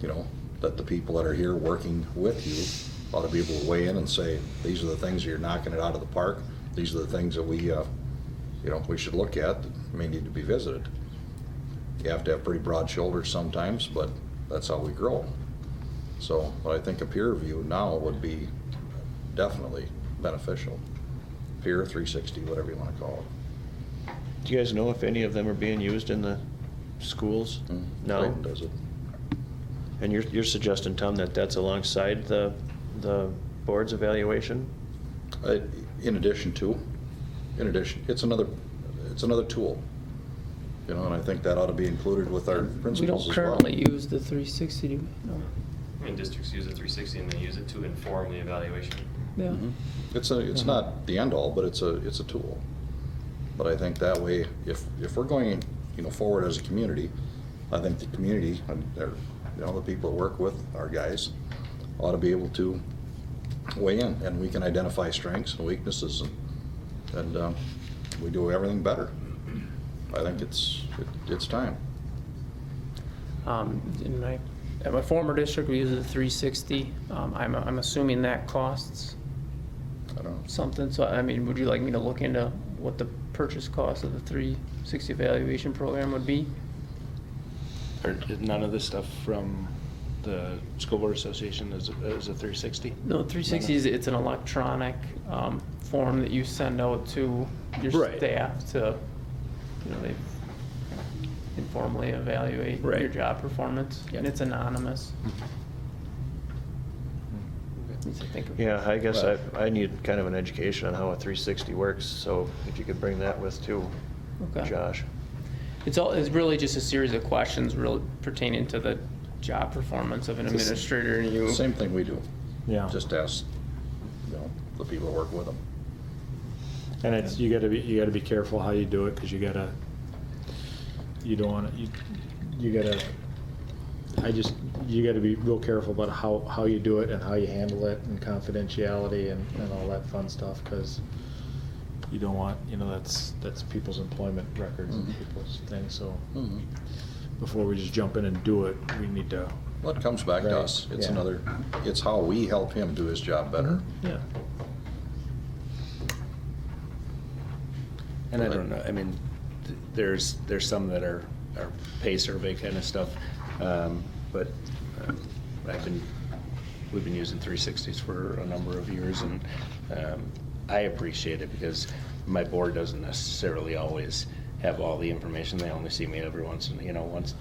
F: that the people that are here working with you ought to be able to weigh in and say, these are the things you're knocking it out of the park. These are the things that we should look at that may need to be visited. You have to have pretty broad shoulders sometimes, but that's how we grow. So, but I think a peer review now would be definitely beneficial. Peer 360, whatever you want to call it.
A: Do you guys know if any of them are being used in the schools now?
F: Clayton does it.
A: And you're suggesting, Tom, that that's alongside the board's evaluation?
F: In addition, it's another tool. And I think that ought to be included with our
D: We
F: principals
D: don't
F: as well.
D: currently use the 360, do we? No.
H: I mean, districts use a 360 and they use it to inform the evaluation.
D: Yeah.
F: Mhm. It's not the end all, but it's a tool. But I think that way, if we're going, forward as a community, I think the community, or, the people that work with our guys ought to be able to weigh in, and we can identify strengths and weaknesses, and we do everything better. I think it's time.
D: At my former district, we use the 360. I'm assuming that costs
F: I don't know.
D: something, so would you like me to look into what the purchase cost of the 360 evaluation program would be?
E: Or none of this stuff from the School Board Association is a 360?
D: No, 360 is, it's an electronic form that you send out to your
E: Right.
D: staff to, they informally evaluate
E: Right.
D: your job performance, and it's anonymous. Needs to think of-
A: Yeah, I guess I need kind of an education on how a 360 works, so if you could bring that with too,
D: Okay.
A: Josh.
D: It's really just a series of questions really pertaining to the job performance of an administrator and you.
F: Same thing we do.
B: Yeah.
F: Just ask, the people that work with them.
B: And it's, you gotta be careful how you do it, because you don't wanna, you gotta be real careful about how you do it and how you handle it, and confidentiality and all that fun stuff, because you don't want, that's people's employment records and people's things, so before we just jump in and do it, we need to.
F: Well, it comes back to
B: Right,
F: us. It's
B: yeah.
F: it's how we help him do his job better.
B: Yeah.
E: And I don't know, I mean, there's some that are pay survey kind of stuff, but we've been using 360s for a number of years, and I appreciate it because my board doesn't necessarily always have all the information. They only see me every once,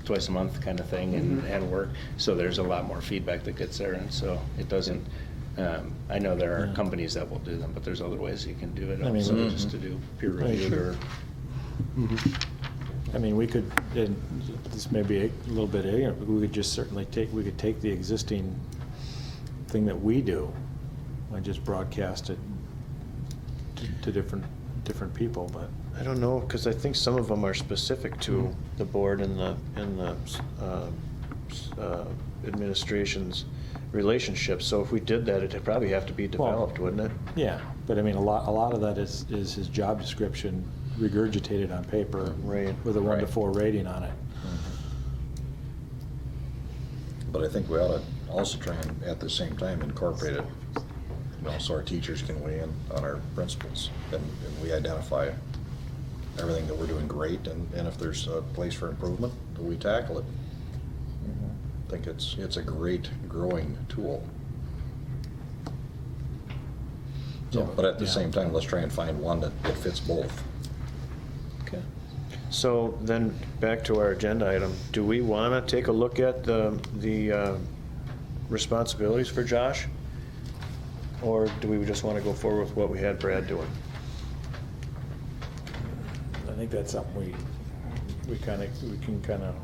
E: twice a month kind of thing, and work. So there's a lot more feedback that gets there, and so it doesn't. I know there are companies that will do them, but there's other ways you can do it
B: I mean,
E: also, just to do peer review
B: sure.
E: or.
B: I mean, we could, and this may be a little bit ignorant, but we could just certainly take the existing thing that we do and just broadcast it to different people, but.
A: I don't know, because I think some of them are specific to the board and the administration's relationship, so if we did that, it'd probably have to be developed, wouldn't it?
B: Yeah, but I mean, a lot of that is his job description regurgitated on paper.
A: Right.
B: With a 1 to
F: Right.
B: 4 rating on it.
F: But I think we ought to also try and, at the same time, incorporate it, so our teachers can weigh in on our principals, and we identify everything that we're doing great, and if there's a place for improvement, we tackle it. I think it's a great growing tool. So,
B: Yeah.
F: but at the
B: Yeah.
F: same time, let's try and find one that fits both.
A: Okay. So then, back to our agenda item, do we want to take a look at the responsibilities for Josh? Or do we just want to go forward with what we had Brad doing?
B: I think that's something we can kind of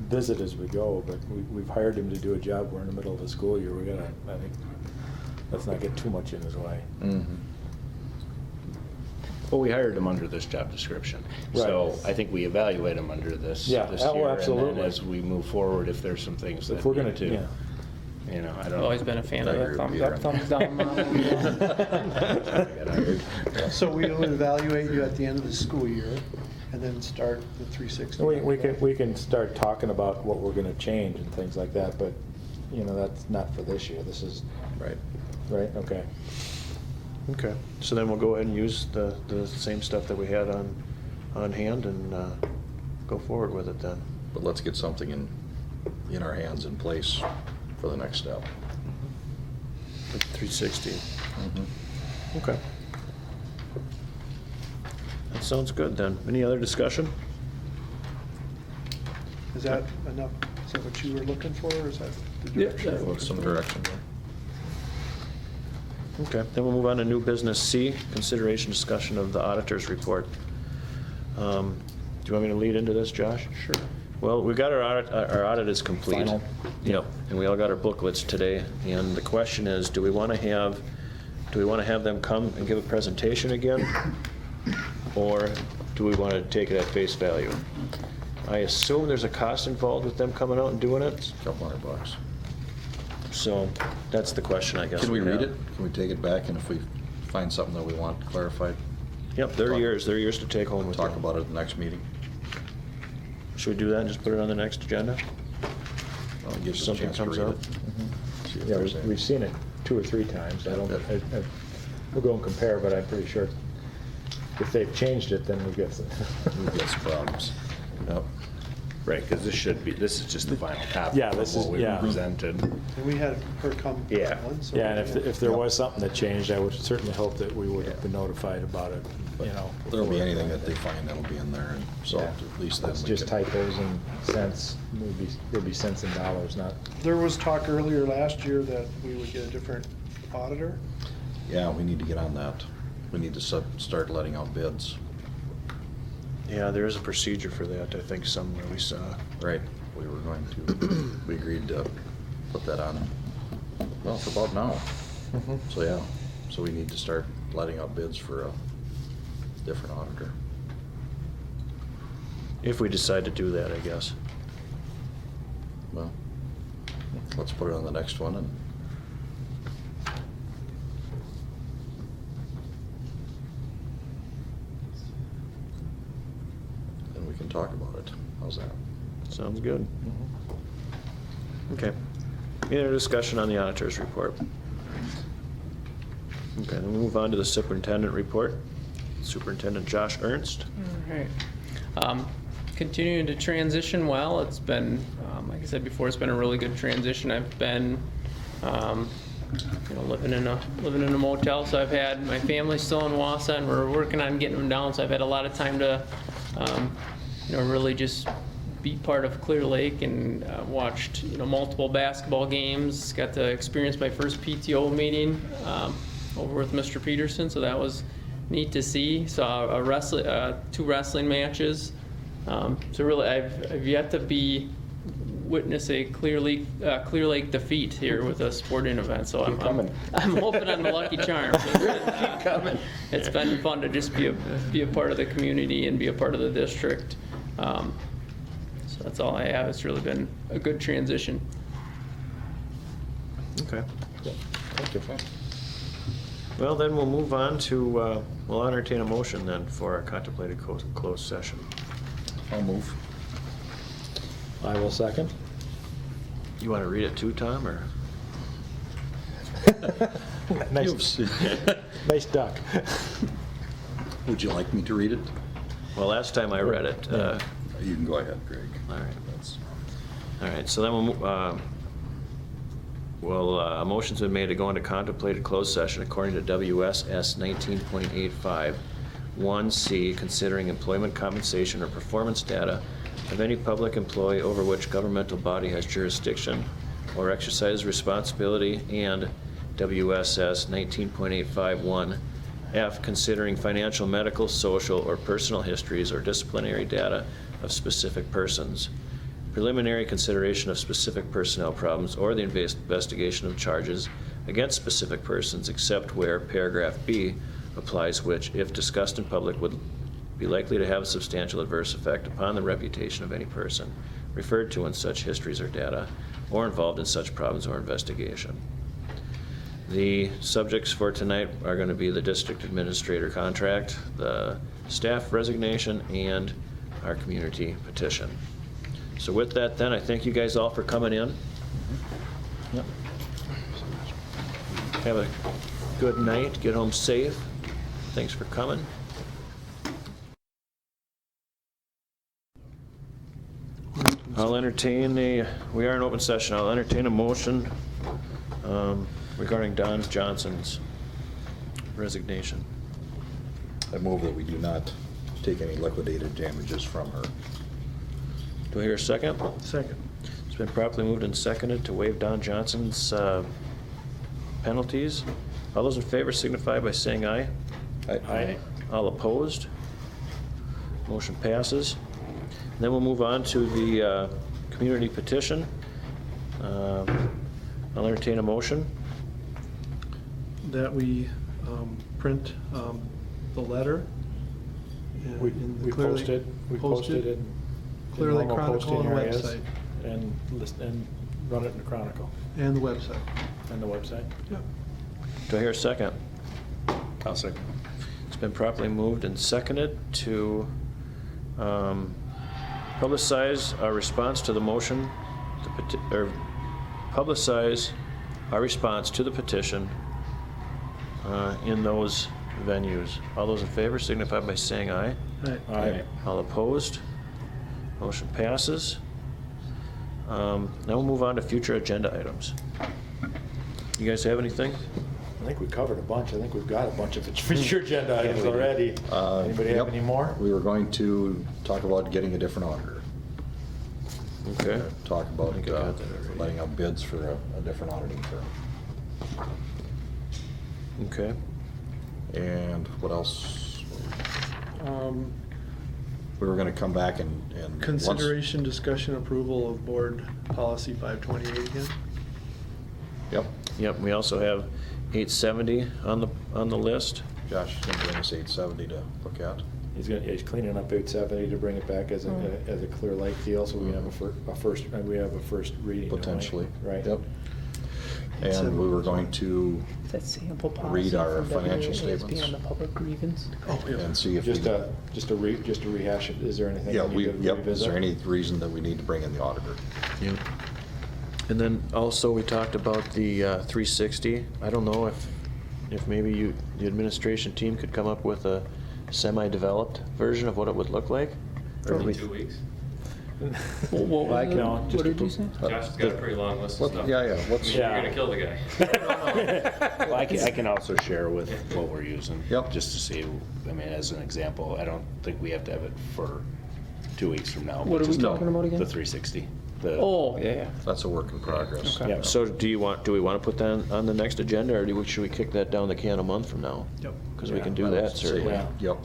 B: visit as we go, but we've hired him to do a job. We're in the middle of the school year. I think, let's not get too much in his way.
E: Well, we hired him under this job description. So
B: Right.
E: I think we evaluate him under this
B: Yeah,
E: this
B: oh,
E: year.
B: absolutely.
E: And then as we move forward, if there's some things that
B: If we're gonna,
E: need to,
B: yeah.
E: I don't
D: I've
E: know.
D: always been a fan of
F: I
D: the
F: agree with
D: thumbs
F: you,
D: up,
F: Aaron.
D: thumbs down model.
G: So we will evaluate you at the end of the school year and then start the 360.
B: We can start talking about what we're gonna change and things like that, but, that's not for this year. This is,
F: Right.
B: right, okay.
A: Okay, so then we'll go ahead and use the same stuff that we had on hand and go forward with it then.
F: But let's get something in our hands in place for the next step.
A: 360. Okay. That sounds good then. Any other discussion?
G: Is that enough? Is that what you were looking for, or is that the
D: Yeah,
G: direction?
D: that
G: you're
F: With some
G: looking for?
F: direction.
A: Okay, then we'll move on to new business C, consideration discussion of the auditor's report. Do you want me to lead into this, Josh? Sure. Well, we got our audit is complete.
B: Final.
A: Yep, and we all got our booklets today, and the question is, do we want to have them come and give a presentation again? Or do we want to take it at face value? I assume there's a cost involved with them coming out and doing it,
F: Couple $100.
A: so that's the question, I guess.
F: Can we read
A: have.
F: it? Can we take it back, and if we find something that we want clarified,
A: Yep, they're yours to take home with you.
F: talk about it at the next meeting?
A: Should we do that and just put it on the next agenda?
F: I'll give us a
A: Something
F: chance to
A: comes
F: read
A: up.
F: it. See if
B: Yeah,
F: there's any-
B: we've seen it 2 or 3 times. We'll go and compare, but I'm pretty sure if they've changed it, then we've got some.
F: We've got some problems. Yep.
E: Right, because this is just the final copy.
B: Yeah,
E: of
B: this is-
E: what we
B: yeah.
E: presented.
G: And we had her come
E: Yeah.
G: once. so-
B: Yeah, and if there was something that changed, I would certainly hope that we would have been notified about it, you know.
F: There'll be
B: before.
F: anything that they find that'll be in there, and so
B: Yeah.
F: at least then
B: It's
F: we
B: just
F: can.
B: typos and cents, it'd be cents and dollars, not,
G: There was talk earlier last year that we would get a different auditor.
F: Yeah, we need to get on that. We need to start letting out bids.
A: Yeah, there is a procedure for that, I think somewhere we saw.
F: Right, we were going to, we agreed to put that on, well, for about now. So, yeah, so we need to start letting out bids for a different auditor.
A: If we decide to do that, I guess.
F: Well, let's put it on the next one and then we can talk about it. How's that?
A: Sounds good. Okay. Any other discussion on the auditor's report? Okay, then we'll move on to the superintendent report. Superintendent Josh Ernst.
D: All right. Continuing to transition well. It's been, like I said before, it's been a really good transition. I've been, living in a motel, so I've had my family still in Wausau, and we're working on getting them down. So I've had a lot of time to, really just be part of Clear Lake and watched, multiple basketball games. Got to experience my first PTO meeting over with Mr. Peterson, so that was neat to see. Saw two wrestling matches. So really, I've yet to witness a Clear Lake defeat here with a sporting event. So I'm hoping I'm the lucky charm. Keep coming. It's been fun to just be a part of the community and be a part of the district. So that's all I have. It's really been a good transition.
A: Okay.
B: thank you.
A: Well, then we'll move on to, we'll entertain a motion then for our contemplated closed session.
F: I'll move.
B: I will second.
A: You want to read it too, Tom, or?
B: Nice, nice duck.
F: Would you like me to read it?
A: Well, last time I read it.
B: Yeah.
F: You can go ahead, Greg.
A: All right. All right, so then a motion's been made to go into contemplated closed session according to WSS 19.85, 1C, considering employment compensation or performance data of any public employee over which governmental body has jurisdiction or exercises responsibility, and WSS 19.851, F, considering financial, medical, social, or personal histories or disciplinary data of specific persons, preliminary consideration of specific personnel problems, or the investigation of charges against specific persons, except where paragraph B applies, which, if discussed in public, would be likely to have a substantial adverse effect upon the reputation of any person referred to in such histories or data, or involved in such problems or investigation. The subjects for tonight are going to be the district administrator contract, the staff resignation, and our community petition. So with that then, I thank you guys all for coming in.
B: Yep.
A: Have a good night, get home safe. Thanks for coming. I'll entertain we are in open session, I'll entertain a motion regarding Don Johnson's resignation.
F: I move that we do not take any liquidated damages from her.
A: Do I hear a second?
G: Second.
A: It's been properly moved and seconded to waive Don Johnson's penalties. All those in favor signify by saying aye.
B: Aye.
A: All opposed? Motion passes. Then we'll move on to the community petition. I'll entertain a motion.
G: That we print the letter.
B: We
G: in the
B: we
G: Clear Lake-
B: posted it in
G: Clear Lake
B: normal
G: Chronicle
B: posting
G: and
B: areas
G: website.
B: and run it in the Chronicle
G: And the website.
B: and the website.
G: Yep.
A: Do I hear a second?
E: I'll second.
A: It's been properly moved and seconded to publicize our response to the motion, or publicize our response to the petition in those venues. All those in favor signify by saying aye.
G: Right.
B: Aye.
A: All opposed? Motion passes. Now we'll move on to future agenda items. You guys have anything?
B: I think we covered a bunch. I think we've got a bunch of future agenda items already. Anybody have
F: Yep.
B: any more?
F: We were going to talk about getting a different auditor.
A: Okay.
F: Talk about
A: think I got that already.
F: letting out bids for a different auditing firm.
A: Okay.
F: And what else? We were gonna come back and. once-
G: Consideration, discussion, approval of board policy 528 again.
F: Yep,
A: Yep, we also have 870 on the list.
F: Josh is gonna bring us 870 to look at.
B: He's cleaning up 870 to bring it back as a Clear Lake deal, so we have a first reading. don't we?
F: Potentially.
B: Right.
F: Yep. And we were going to
D: That sample
F: read our financial
D: WASB
F: statements.
D: on the public grievance.
F: and see if we.
B: Just to rehash it, is there anything?
F: Yeah,
B: we need to
F: yep, is
B: revisit?
F: there any reason that we need to bring in the auditor?
A: Yep. And then also we talked about the 360. I don't know if maybe the administration team could come up with a semi-developed version of what it would look like? Or
H: Only
A: we-
H: 2 weeks.
D: What
B: I can-
D: what
B: just
D: did
B: to-
D: you say?
H: Josh has got a pretty long list of
F: What-
H: stuff.
F: yeah, yeah,
H: I
F: what's-
H: mean, You're gonna kill the guy.
E: Well, I can also share with what we're using.
F: Yep.
E: Just to see, I mean, as an example, I don't think we have to have it for 2 weeks from now.
D: What
E: but
D: are we
E: just
D: talking about again?
E: The 360. The-
D: Oh, yeah, yeah.
F: That's a work in progress.
D: Okay.
B: Yeah.
A: So do we want to put that on the next agenda, or should we kick that down the can a month from now?
G: Yep.
A: Because we
B: Yeah,
A: can do
F: I would
A: that,
F: say,
A: certainly.
B: Yeah.
F: Yep.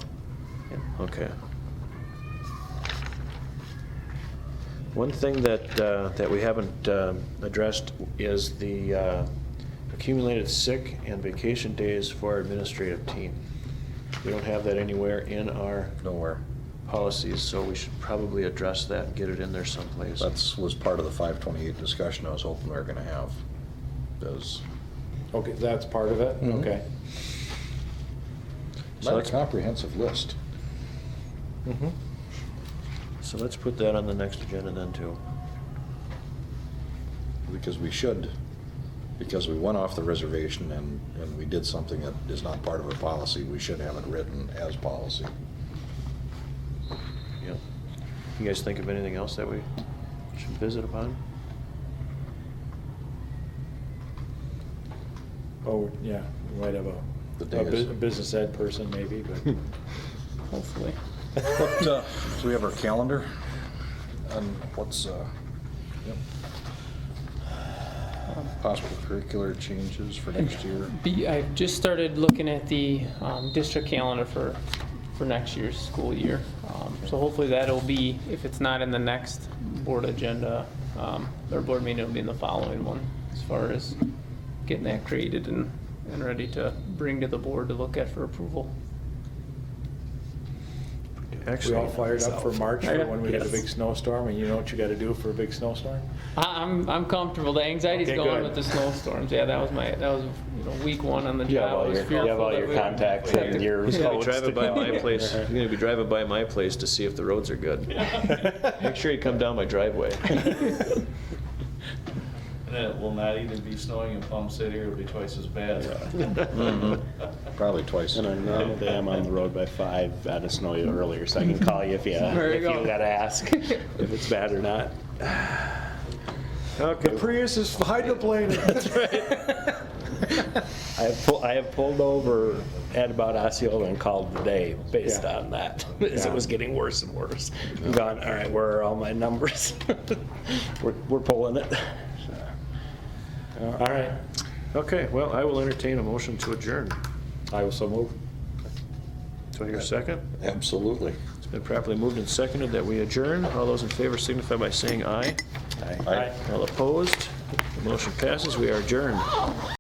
A: Okay. One thing that we haven't addressed is the accumulated sick and vacation days for our administrative team. We don't have that anywhere in our
F: Nowhere.
A: policies, so we should probably address that and get it in there someplace.
F: Was part of the 528 discussion I was hoping we were gonna have. Does,
B: Okay, that's part of it?
F: Mhm.
B: Okay.
A: So
F: not
A: let's-
F: a comprehensive list.
A: Mhm. So let's put that on the next agenda then too.
F: Because we went off the reservation and we did something that is not part of our policy, we should have it written as policy.
A: Yeah. You guys think of anything else that we should visit upon?
B: Oh, yeah, we might have
F: The
B: a
F: days.
B: business ed person maybe, but.
D: Hopefully.
F: So we have our calendar and what's, yep. Possible curricular changes for next year.
D: I've just started looking at the district calendar for next year's school year. So hopefully that'll be, if it's not in the next board agenda, or board meeting, it'll be in the following one, as far as getting that created and ready to bring to the board to look at for approval.
B: We all
A: Excellent.
B: fired up for March for when we get a
D: Yes.
B: big snowstorm, and you know what you gotta do for a big snowstorm?
D: I'm comfortable. The anxiety's
B: Okay,
D: gone
B: good.
D: with the snowstorms. Yeah, that was week one on the
E: You
D: job.
E: have all
D: I was
E: your,
D: fearful
E: you have all
D: that
E: your
D: we would
E: contacts
D: have
E: and
D: to-
E: your
A: He's gonna be
E: codes to
A: driving by
E: call.
A: my place, he's gonna be driving by my place to see if the roads are good. Make sure you come down my driveway.
I: And it will not even be snowing in Palm City, or it'll be twice as bad.
A: Mhm.
F: Probably twice.
E: And on normally I'm on the road by 5 out of snow earlier, so I can call you if you
D: There you go.
E: gotta ask if it's bad or not.
A: Okay.
B: Prius is hydroplaning.
E: I have pulled over at about Osceola and called today based
B: Yeah.
E: on that, as
B: Yeah.
E: it was getting worse and worse. I'm going, all right, where are all my numbers? We're pulling it.
B: All right,
A: Okay, well, I will entertain a motion to adjourn.
B: I will so move.
A: Do I hear a second?
F: Absolutely.
A: It's been properly moved and seconded that we adjourn. All those in favor signify by saying aye.
F: Aye.
A: All opposed? The motion passes. We are adjourned.